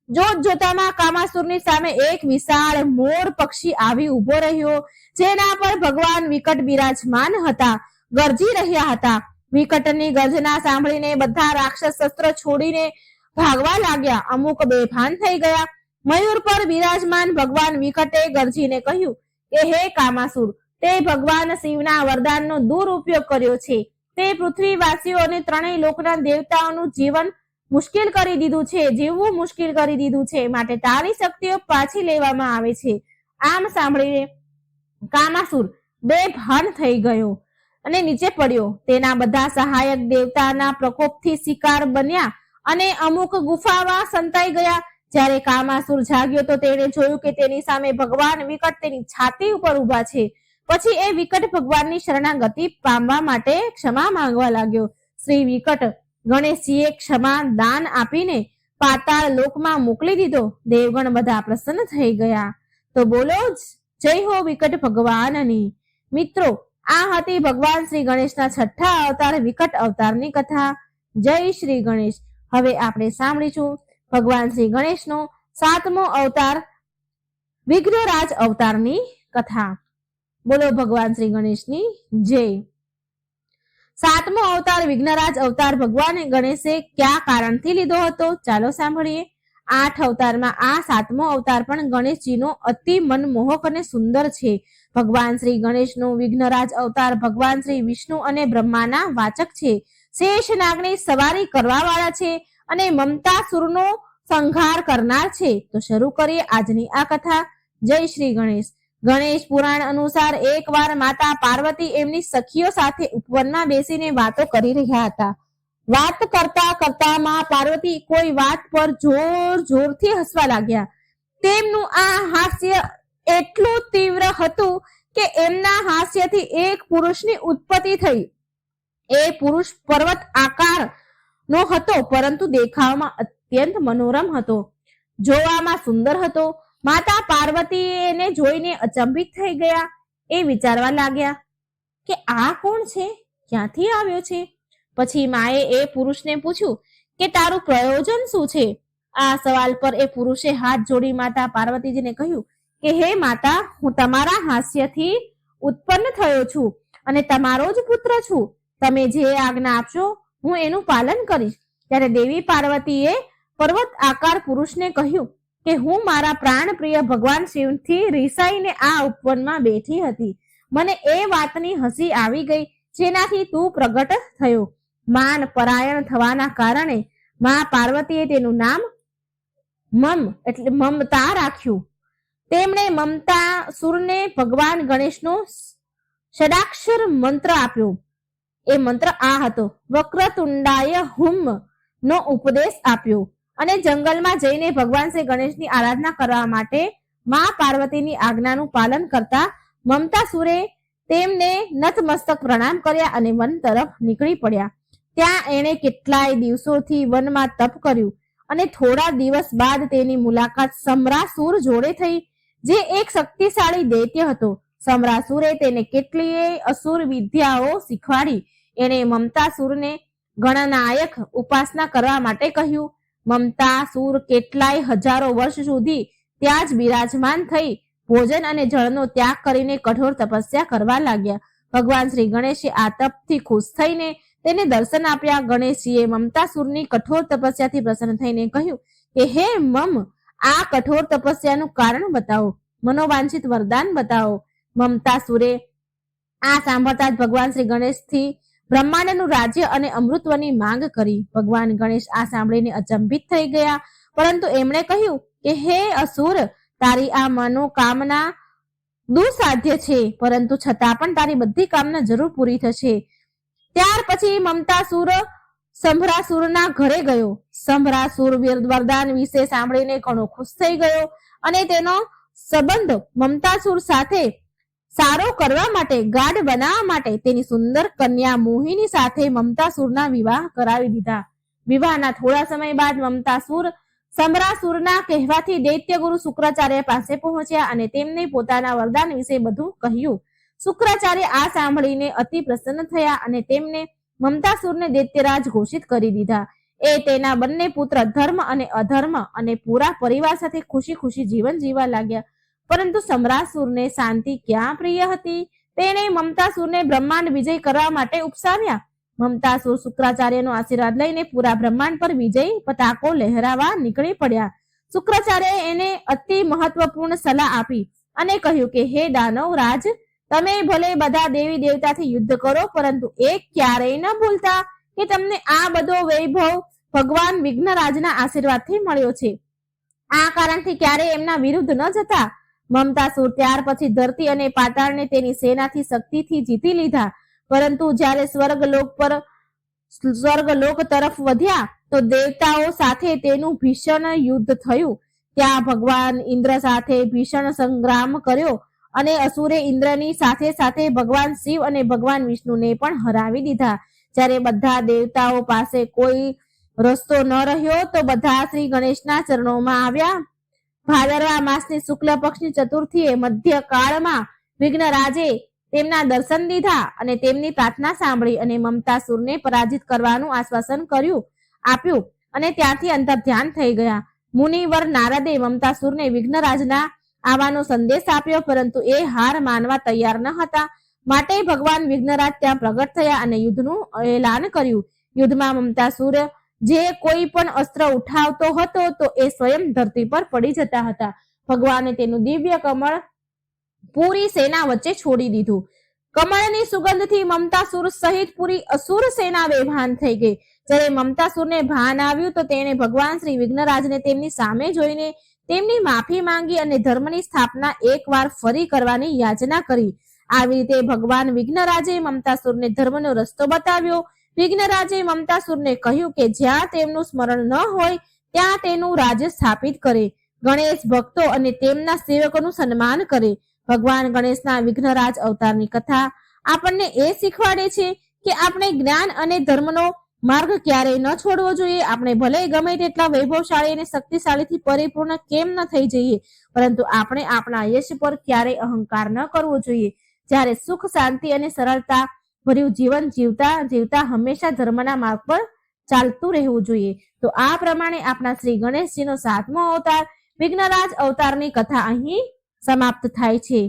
જોત જોતામાં કામાસુરની સામે એક વિશાળ મોર પક્ષી આવી ઉભો રહ્યો, જેના પર ભગવાન વિકટ બિરાજમાન હતા, ગરજી રહ્યા હતા. વિકટની ગર્જના સાંભળીને બધા રાક્ષસ શસ્ત્ર છોડીને ભાગવા લાગ્યા. અમુક બેભાન થઈ ગયા. મયુર પર બિરાજમાન ભગવાન વિકટે ગરજીને કહ્યું કે હે કામાસુર, તે ભગવાન શિવના વરદાનનો દુરુપયોગ કર્યો છે. તે પૃથ્વીવાસીઓ અને ત્રણેય લોકના દેવતાઓનું જીવન મુશ્કેલ કરી દીધું છે, જીવવું મુશ્કેલ કરી દીધું છે. માટે તારી શક્તિઓ પાછી લેવામાં આવે છે. આમ સાંભળીને કામાસુર બેભાન થઈ ગયો અને નીચે પડ્યો. તેના બધા સહાયક દેવતાના પ્રકોપથી શિકાર બન્યા અને અમુક ગુફામાં સંતાઈ ગયા. જ્યારે કામાસુર જાગ્યો તો તેણે જોયું કે તેની સામે ભગવાન વિકટ તેની છાતી ઉપર ઉભા છે. પછી એ વિકટ ભગવાનની શરણાગતિ પામવા માટે ક્ષમા માંગવા લાગ્યો. શ્રી વિકટ ગણેશજીએ ક્ષમા દાન આપીને પાતાળ લોકમાં મોકલી દીધો. દેવગણ બધા પ્રસન્ન થઈ ગયા. તો બોલો જય હો વિકટ ભગવાનની. મિત્રો, આ હતી ભગવાન શ્રી ગણેશના છઠ્ઠા અવતાર વિકટ અવતારની કથા. જય શ્રી ગણેશ. હવે આપણે સાંભળીશું ભગવાન શ્રી ગણેશનો સાતમો અવતાર વિઘ્નરાજ અવતારની કથા. બોલો ભગવાન શ્રી ગણેશની જય. સાતમો અવતાર વિઘ્નરાજ અવતાર ભગવાન ગણેશે કયા કારણથી લીધો હતો? ચાલો સાંભળીએ. 8 અવતારમાં આ સાતમો અવતાર પણ ગણેશજીનો અતિ મનમોહક અને સુંદર છે. ભગવાન શ્રી ગણેશનો વિઘ્નરાજ અવતાર ભગવાન શ્રી વિષ્ણુ અને બ્રહ્માના વાચક છે. શેષ નાગની સવારી કરવા વાળા છે અને મમતાસુરનો સંહાર કરનાર છે. તો શરૂ કરીએ આજની આ કથા. જય શ્રી ગણેશ. ગણેશ પુરાણ અનુસાર એકવાર માતા પાર્વતી એમની સખીઓ સાથે ઉપવનમાં બેસીને વાતો કરી રહ્યા હતા. વાત કરતા કરતા માં પાર્વતી કોઈ વાત પર જોરથી હસવા લાગ્યા. તેમનું આ હાસ્ય એટલું તીવ્ર હતું કે એમના હાસ્યથી એક પુરુષની ઉત્પત્તિ થઈ. એ પુરુષ પર્વત આકાર નો હતો, પરંતુ દેખાવમાં અત્યંત મનોરમ હતો, જોવામાં સુંદર હતો. માતા પાર્વતી એને જોઈને અચંબિત થઈ ગયા. એ વિચારવા લાગ્યા કે આ કોણ છે, ક્યાંથી આવ્યો છે. પછી માએ એ પુરુષને પૂછ્યું કે તારું પ્રયોજન શું છે? આ સવાલ પર એ પુરુષે હાથ જોડી માતા પાર્વતીજીને કહ્યું કે હે માતા, હું તમારા હાસ્યથી ઉત્પન્ન થયો છું અને તમારો જ પુત્ર છું. તમે જે આજ્ઞા આપશો હું એનું પાલન કરીશ. ત્યારે દેવી પાર્વતીએ પર્વત આકાર પુરુષને કહ્યું કે હું મારા પ્રાણ પ્રિય ભગવાન શિવથી રીસાઈને આ ઉપવનમાં બેઠી હતી. મને એ વાતની હસી આવી ગઈ જેનાથી તું પ્રગટ થયો. માન પરાયણ થવાના કારણે મા પાર્વતીએ તેનું નામ મમ એટલે મમતા રાખ્યું. તેમણે મમતા સુરને ભગવાન ગણેશનો ષડાક્ષર મંત્ર આપ્યો. એ મંત્ર આ હતો: વક્રતુંડાય હુમ નો ઉપદેશ આપ્યો અને જંગલમાં જઈને ભગવાન શ્રી ગણેશની આરાધના કરવા માટે મા પાર્વતીની આજ્ઞાનું પાલન કરતા મમતાસુરે તેમને નતમસ્તક પ્રણામ કર્યા અને વન તરફ નીકળી પડ્યા. ત્યાં એણે કેટલાય દિવસોથી વનમાં તપ કર્યું અને થોડા દિવસ બાદ તેની મુલાકાત સમરાસુર જોડે થઈ, જે એક શક્તિશાળી દૈત્ય હતો. સમરાસુરે તેને કેટલીય અસુર વિદ્યાઓ શીખવાડી. એણે મમતાસુરને ગણનાયક ઉપાસના કરવા માટે કહ્યું. મમતાસુર કેટલાય હજારો વર્ષ સુધી ત્યાં જ બિરાજમાન થઈ ભોજન અને જળનો ત્યાગ કરીને કઠોર તપસ્યા કરવા લાગ્યા. ભગવાન શ્રી ગણેશે આ તપથી ખુશ થઈને તેને દર્શન આપ્યા. ગણેશજીએ મમતાસુરની કઠોર તપસ્યાથી પ્રસન્ન થઈને કહ્યું કે હે મમ, આ કઠોર તપસ્યાનું કારણ બતાવો, મનોવાંછિત વરદાન બતાવો. મમતાસુરે આ સાંભળતા જ ભગવાન શ્રી ગણેશથી બ્રહ્માંડનું રાજ્ય અને અમૃતવની માંગ કરી. ભગવાન ગણેશ આ સાંભળીને અચંબિત થઈ ગયા, પરંતુ એમણે કહ્યું કે હે અસુર, તારી આ મનોકામના દુસાધ્ય છે, પરંતુ છતાં પણ તારી બધી કામના જરૂર પૂરી થશે. ત્યાર પછી મમતાસુર સંભરાસુરના ઘરે ગયો. સંભરાસુર વરદાન વિશે સાંભળીને ઘણો ખુશ થઈ ગયો અને તેનો સંબંધ મમતાસુર સાથે સારો કરવા માટે, ગાઢ બનાવવા માટે તેની સુંદર કન્યા મોહિની સાથે મમતાસુરના વિવાહ કરાવી દીધા. વિવાહના થોડા સમય બાદ મમતાસુર સમરાસુરના કહેવાથી દૈત્ય ગુરુ શુક્રાચાર્ય પાસે પહોંચ્યા અને તેમને પોતાના વરદાન વિશે બધું કહ્યું. શુક્રાચાર્ય આ સાંભળીને અતિ પ્રસન્ન થયા અને તેમને મમતાસુરને દૈત્યરાજ ઘોષિત કરી દીધા. એ તેના બંને પુત્ર ધર્મ અને અધર્મ અને પૂરા પરિવાર સાથે ખુશી ખુશી જીવન જીવવા લાગ્યા. પરંતુ સમ્રાસુરને શાંતિ ક્યાં પ્રિય હતી. તેણે મમતાસુરને બ્રહ્માંડ વિજય કરવા માટે ઉપસાવ્યા. મમતાસુર શુક્રાચાર્યનો આશીર્વાદ લઈને પૂરા બ્રહ્માંડ પર વિજય પતાકો લહેરાવા નીકળી પડ્યા. શુક્રાચાર્યએ એને અતિ મહત્વપૂર્ણ સલાહ આપી અને કહ્યું કે હે દાનવ રાજ, તમે ભલે બધા દેવી દેવતાથી યુદ્ધ કરો, પરંતુ એક ક્યારેય ન ભૂલતા કે તમને આ બધો વૈભવ ભગવાન વિઘ્નરાજના આશીર્વાદથી મળ્યો છે. આ કારણથી ક્યારેય એમના વિરુદ્ધ ન જતા. મમતાસુર ત્યાર પછી ધરતી અને પાતાળને તેની સેનાથી શક્તિથી જીતી લીધા. પરંતુ જ્યારે સ્વર્ગલોક તરફ વધ્યા તો દેવતાઓ સાથે તેનું ભીષણ યુદ્ધ થયું. ત્યાં ભગવાન ઇન્દ્ર સાથે ભીષણ સંગ્રામ કર્યો અને અસુરે ઇન્દ્રની સાથે સાથે ભગવાન શિવ અને ભગવાન વિષ્ણુને પણ હરાવી દીધા. જ્યારે બધા દેવતાઓ પાસે કોઈ રસ્તો ન રહ્યો તો બધા શ્રી ગણેશના ચરણોમાં આવ્યા. ભાદરવા માસની શુક્લ પક્ષની ચતુર્થીએ મધ્ય કાળમાં વિઘ્નરાજે તેમના દર્શન દીધા અને તેમની પ્રાર્થના સાંભળી અને મમતાસુરને પરાજિત કરવાનું આશ્વાસન આપ્યું અને ત્યાંથી અંતર્ધ્યાન થઈ ગયા. મુનિવર નારદે મમતાસુરને વિઘ્નરાજના આવવાનો સંદેશ આપ્યો, પરંતુ એ હાર માનવા તૈયાર ન હતા. માટે ભગવાન વિઘ્નરાજ ત્યાં પ્રગટ થયા અને યુદ્ધનું એલાન કર્યું. યુદ્ધમાં મમતાસુર જે કોઈ પણ અસ્ત્ર ઉઠાવતો હતો તો એ સ્વયં ધરતી પર પડી જતા હતા. ભગવાને તેનું દિવ્ય કમળ પૂરી સેના વચ્ચે છોડી દીધું. કમળની સુગંધથી મમતાસુર સહિત પૂરી અસુર સેના બેભાન થઈ ગઈ. જ્યારે મમતાસુરને ભાન આવ્યું તો તેણે ભગવાન શ્રી વિઘ્નરાજને તેમની સામે જોઈને તેમની માફી માંગી અને ધર્મની સ્થાપના એકવાર ફરી કરવાની યાચના કરી. આવી રીતે ભગવાન વિઘ્નરાજે મમતાસુરને ધર્મનો રસ્તો બતાવ્યો. વિઘ્નરાજે મમતાસુરને કહ્યું કે જ્યાં તેમનું સ્મરણ ન હોય ત્યાં તેનું રાજ્ય સ્થાપિત કરે, ગણેશ ભક્તો અને તેમના સેવકોનું સન્માન કરે. ભગવાન ગણેશના વિઘ્નરાજ અવતારની કથા આપણને એ શીખવાડે છે કે આપણે જ્ઞાન અને ધર્મનો માર્ગ ક્યારેય ન છોડવો જોઈએ. આપણે ભલે ગમે તેટલા વૈભવશાળી અને શક્તિશાળીથી પરિપૂર્ણ કેમ ન થઈ જઈએ, પરંતુ આપણે આપણા યશ પર ક્યારેય અહંકાર ન કરવો જોઈએ. જ્યારે સુખ, શાંતિ અને સરળતા ભર્યું જીવન જીવતા હંમેશા ધર્મના માર્ગ પર ચાલતું રહેવું જોઈએ. તો આ પ્રમાણે આપણા શ્રી ગણેશજીનો 7મો અવતાર વિઘ્નરાજ અવતારની કથા અહીં સમાપ્ત થાય છે.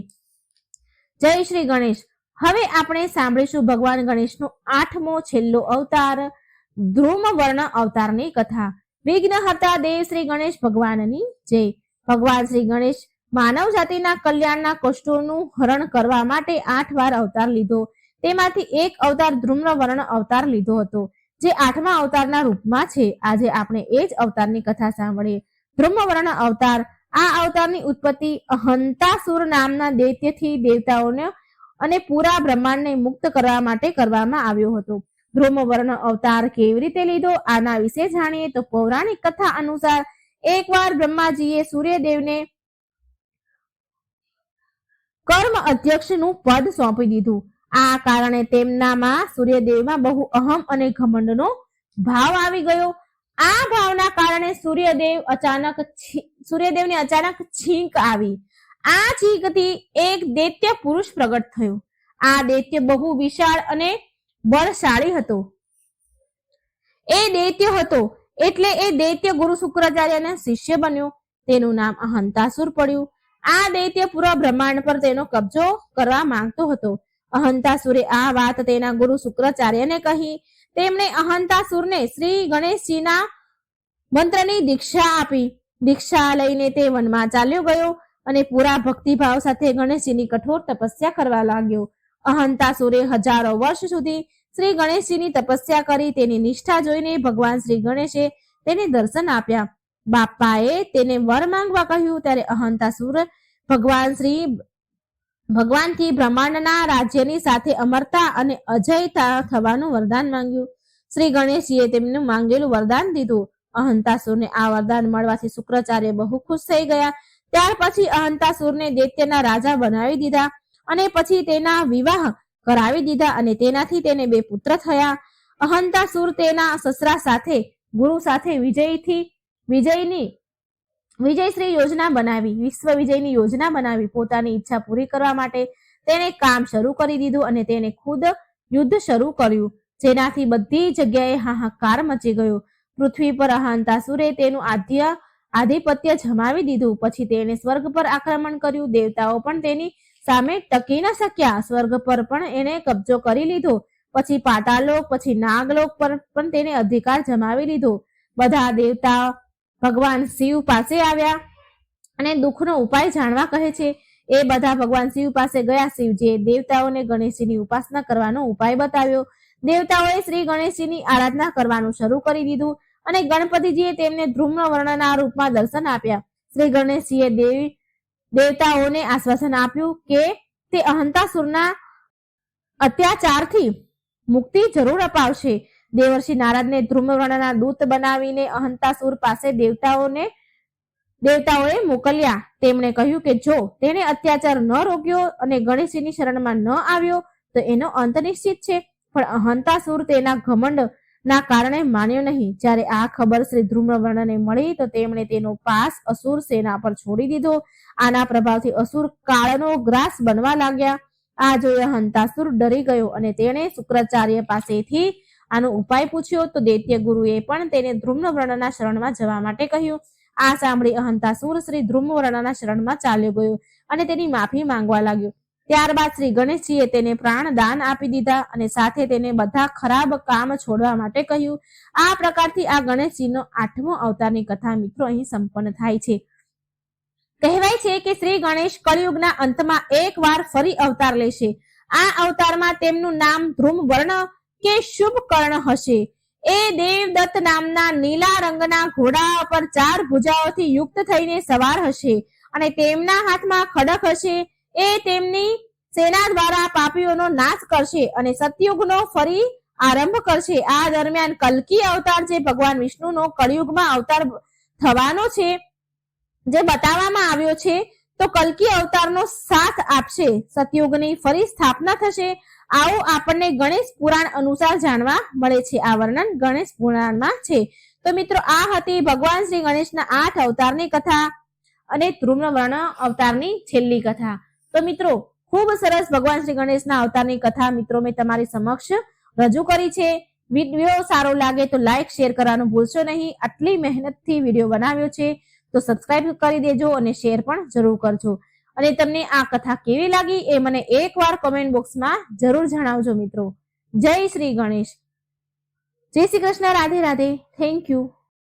જય શ્રી ગણેશ. હવે આપણે સાંભળીશું ભગવાન ગણેશનો 8મો છેલ્લો અવતાર ધ્રુમવર્ણ અવતારની કથા. વિઘ્નહર્તા દેવ શ્રી ગણેશ ભગવાનની જય. ભગવાન શ્રી ગણેશ માનવ જાતિના કલ્યાણના કષ્ટોનું હરણ કરવા માટે 8 વાર અવતાર લીધો. તેમાંથી એક અવતાર ધ્રુમવર્ણ અવતાર લીધો હતો, જે 8મા અવતારના રૂપમાં છે. આજે આપણે એ જ અવતારની કથા સાંભળીએ. ધ્રુમવર્ણ અવતાર. આ અવતારની ઉત્પત્તિ અહંતાસુર નામના દૈત્યથી દેવતાઓને અને પૂરા બ્રહ્માંડને મુક્ત કરવા માટે કરવામાં આવ્યો હતો. ધ્રુમવર્ણ અવતાર કેવી રીતે લીધો, આના વિશે જાણીએ તો પૌરાણિક કથા અનુસાર એકવાર બ્રહ્માજીએ સૂર્યદેવને કર્મ અધ્યક્ષનું પદ સોંપી દીધું. આ કારણે તેમનામાં સૂર્યદેવમાં બહુ અહમ અને ઘમંડનો ભાવ આવી ગયો. આ ભાવના કારણે સૂર્યદેવને અચાનક છીંક આવી. આ છીંકથી એક દૈત્ય પુરુષ પ્રગટ થયો. આ દૈત્ય બહુ વિશાળ અને બળશાળી હતો. એ દૈત્ય હતો એટલે એ દૈત્ય ગુરુ શુક્રાચાર્યના શિષ્ય બન્યો. તેનું નામ અહંતાસુર પડ્યું. આ દૈત્ય પૂરા બ્રહ્માંડ પર તેનો કબજો કરવા માંગતો હતો. અહંતાસુરે આ વાત તેના ગુરુ શુક્રાચાર્યને કહી. તેમણે અહંતાસુરને શ્રી ગણેશજીના મંત્રની દીક્ષા આપી. દીક્ષા લઈને તે વનમાં ચાલ્યો ગયો અને પૂરા ભક્તિભાવ સાથે ગણેશજીની કઠોર તપસ્યા કરવા લાગ્યો. અહંતાસુરે હજારો વર્ષ સુધી શ્રી ગણેશજીની તપસ્યા કરી. તેની નિષ્ઠા જોઈને ભગવાન શ્રી ગણેશે તેને દર્શન આપ્યા. બાપાએ તેને વર માંગવા કહ્યું. ત્યારે અહંતાસુર ભગવાનથી બ્રહ્માંડના રાજ્યની સાથે અમરતા અને અજયતા થવાનું વરદાન માંગ્યું. શ્રી ગણેશજીએ તેમને માંગેલું વરદાન દીધું. અહંતાસુરને આ વરદાન મળવાથી શુક્રાચાર્ય બહુ ખુશ થઈ ગયા. ત્યાર પછી અહંતાસુરને દૈત્યના રાજા બનાવી દીધા અને પછી તેના વિવાહ કરાવી દીધા અને તેનાથી તેને 2 પુત્ર થયા. અહંતાસુર તેના સસરા સાથે ગુરુ સાથે વિજયશ્રી યોજના બનાવી, વિશ્વ વિજયની યોજના બનાવી. પોતાની ઈચ્છા પૂરી કરવા માટે તેણે કામ શરૂ કરી દીધું અને તેને ખુદ યુદ્ધ શરૂ કર્યું, જેનાથી બધી જગ્યાએ હાહાકાર મચી ગયો. પૃથ્વી પર અહંતાસુરે તેનું આધિપત્ય જમાવી દીધું. પછી તેણે સ્વર્ગ પર આક્રમણ કર્યું. દેવતાઓ પણ તેની સામે ટકી ન શક્યા. સ્વર્ગ પર પણ એણે કબજો કરી લીધો. પછી પાતાળલોક, પછી નાગલોક પર પણ તેને અધિકાર જમાવી લીધો. બધા દેવતા ભગવાન શિવ પાસે આવ્યા અને દુઃખનો ઉપાય જાણવા કહે છે. એ બધા ભગવાન શિવ પાસે ગયા. શિવજીએ દેવતાઓને ગણેશજીની ઉપાસના કરવાનો ઉપાય બતાવ્યો. દેવતાઓએ શ્રી ગણેશજીની આરાધના કરવાનું શરૂ કરી દીધું અને ગણપતિજીએ તેમને ધૂમ્રવર્ણના રૂપમાં દર્શન આપ્યા. શ્રી ગણેશજીએ દેવતાઓને આશ્વાસન આપ્યું કે તે અહંતાસુરના અત્યાચારથી મુક્તિ જરૂર અપાવશે. દેવર્ષિ નારદને ધૂમ્રવર્ણના દૂત બનાવીને અહંતાસુર પાસે દેવતાઓએ મોકલ્યા. તેમણે કહ્યું કે જો તેણે અત્યાચાર ન રોક્યો અને ગણેશજીની શરણમાં ન આવ્યો તો એનો અંત નિશ્ચિત છે. પણ અહંતાસુર તેના ઘમંડના કારણે માન્યો નહીં. જ્યારે આ ખબર શ્રી ધૂમ્રવર્ણને મળી તો તેમણે તેનો પાસ અસુર સેના પર છોડી દીધો. આના પ્રભાવથી અસુર કાળનો ગ્રાસ બનવા લાગ્યા. આ જોઈ અહંતાસુર ડરી ગયો અને તેણે શુક્રાચાર્ય પાસેથી આનો ઉપાય પૂછ્યો તો દૈત્ય ગુરુએ પણ તેને ધૂમ્રવર્ણના શરણમાં જવા માટે કહ્યું. આ સાંભળી અહંતાસુર શ્રી ધૂમ્રવર્ણના શરણમાં ચાલ્યો ગયો અને તેની માફી માંગવા લાગ્યો. ત્યારબાદ શ્રી ગણેશજીએ તેને પ્રાણ દાન આપી દીધા અને સાથે તેને બધા ખરાબ કામ છોડવા માટે કહ્યું. આ પ્રકારથી આ ગણેશજીનો 8મો અવતારની કથા મિત્રો અહીં સંપન્ન થાય છે. કહેવાય છે કે શ્રી ગણેશ કળિયુગના અંતમાં એકવાર ફરી અવતાર લેશે. આ અવતારમાં તેમનું નામ ધ્રુમવર્ણ કે શુભ કર્ણ હશે. એ દેવદત્ત નામના નીલા રંગના ઘોડા પર 4 ભુજાઓથી યુક્ત થઈને સવાર હશે અને તેમના હાથમાં ખડક હશે. એ તેમની સેના દ્વારા પાપીઓનો નાશ કરશે અને સતયુગનો ફરી આરંભ કરશે. આ દરમિયાન કલ્કી અવતાર જે ભગવાન વિષ્ણુનો કળિયુગમાં અવતાર થવાનો છે જે બતાવવામાં આવ્યો છે તો કલ્કી અવતારનો સાથ આપશે. સતયુગની ફરી સ્થાપના થશે. આવું આપણને ગણેશ પુરાણ અનુસાર જાણવા મળે છે. આ વર્ણન ગણેશ પુરાણમાં છે. તો મિત્રો આ હતી ભગવાન શ્રી ગણેશના 8 અવતારની કથા અને ધ્રુમ્રવર્ણ અવતારની છેલ્લી કથા. તો મિત્રો ખૂબ સરસ ભગવાન શ્રી ગણેશના અવતારની કથા મિત્રો મેં તમારી સમક્ષ રજૂ કરી છે. વિડીયો સારો લાગે તો લાઈક શેર કરવાનું ભૂલશો નહીં. આટલી મહેનતથી વિડીયો બનાવ્યો છે તો સબસ્ક્રાઇબ કરી દેજો અને શેર પણ જરૂર કરજો. અને તમને આ કથા કેવી લાગી એ મને એકવાર કોમેન્ટ બોક્સમાં જરૂર જણાવજો મિત્રો. જય શ્રી ગણેશ. જય શ્રી કૃષ્ણ. રાધે રાધે. Thank you.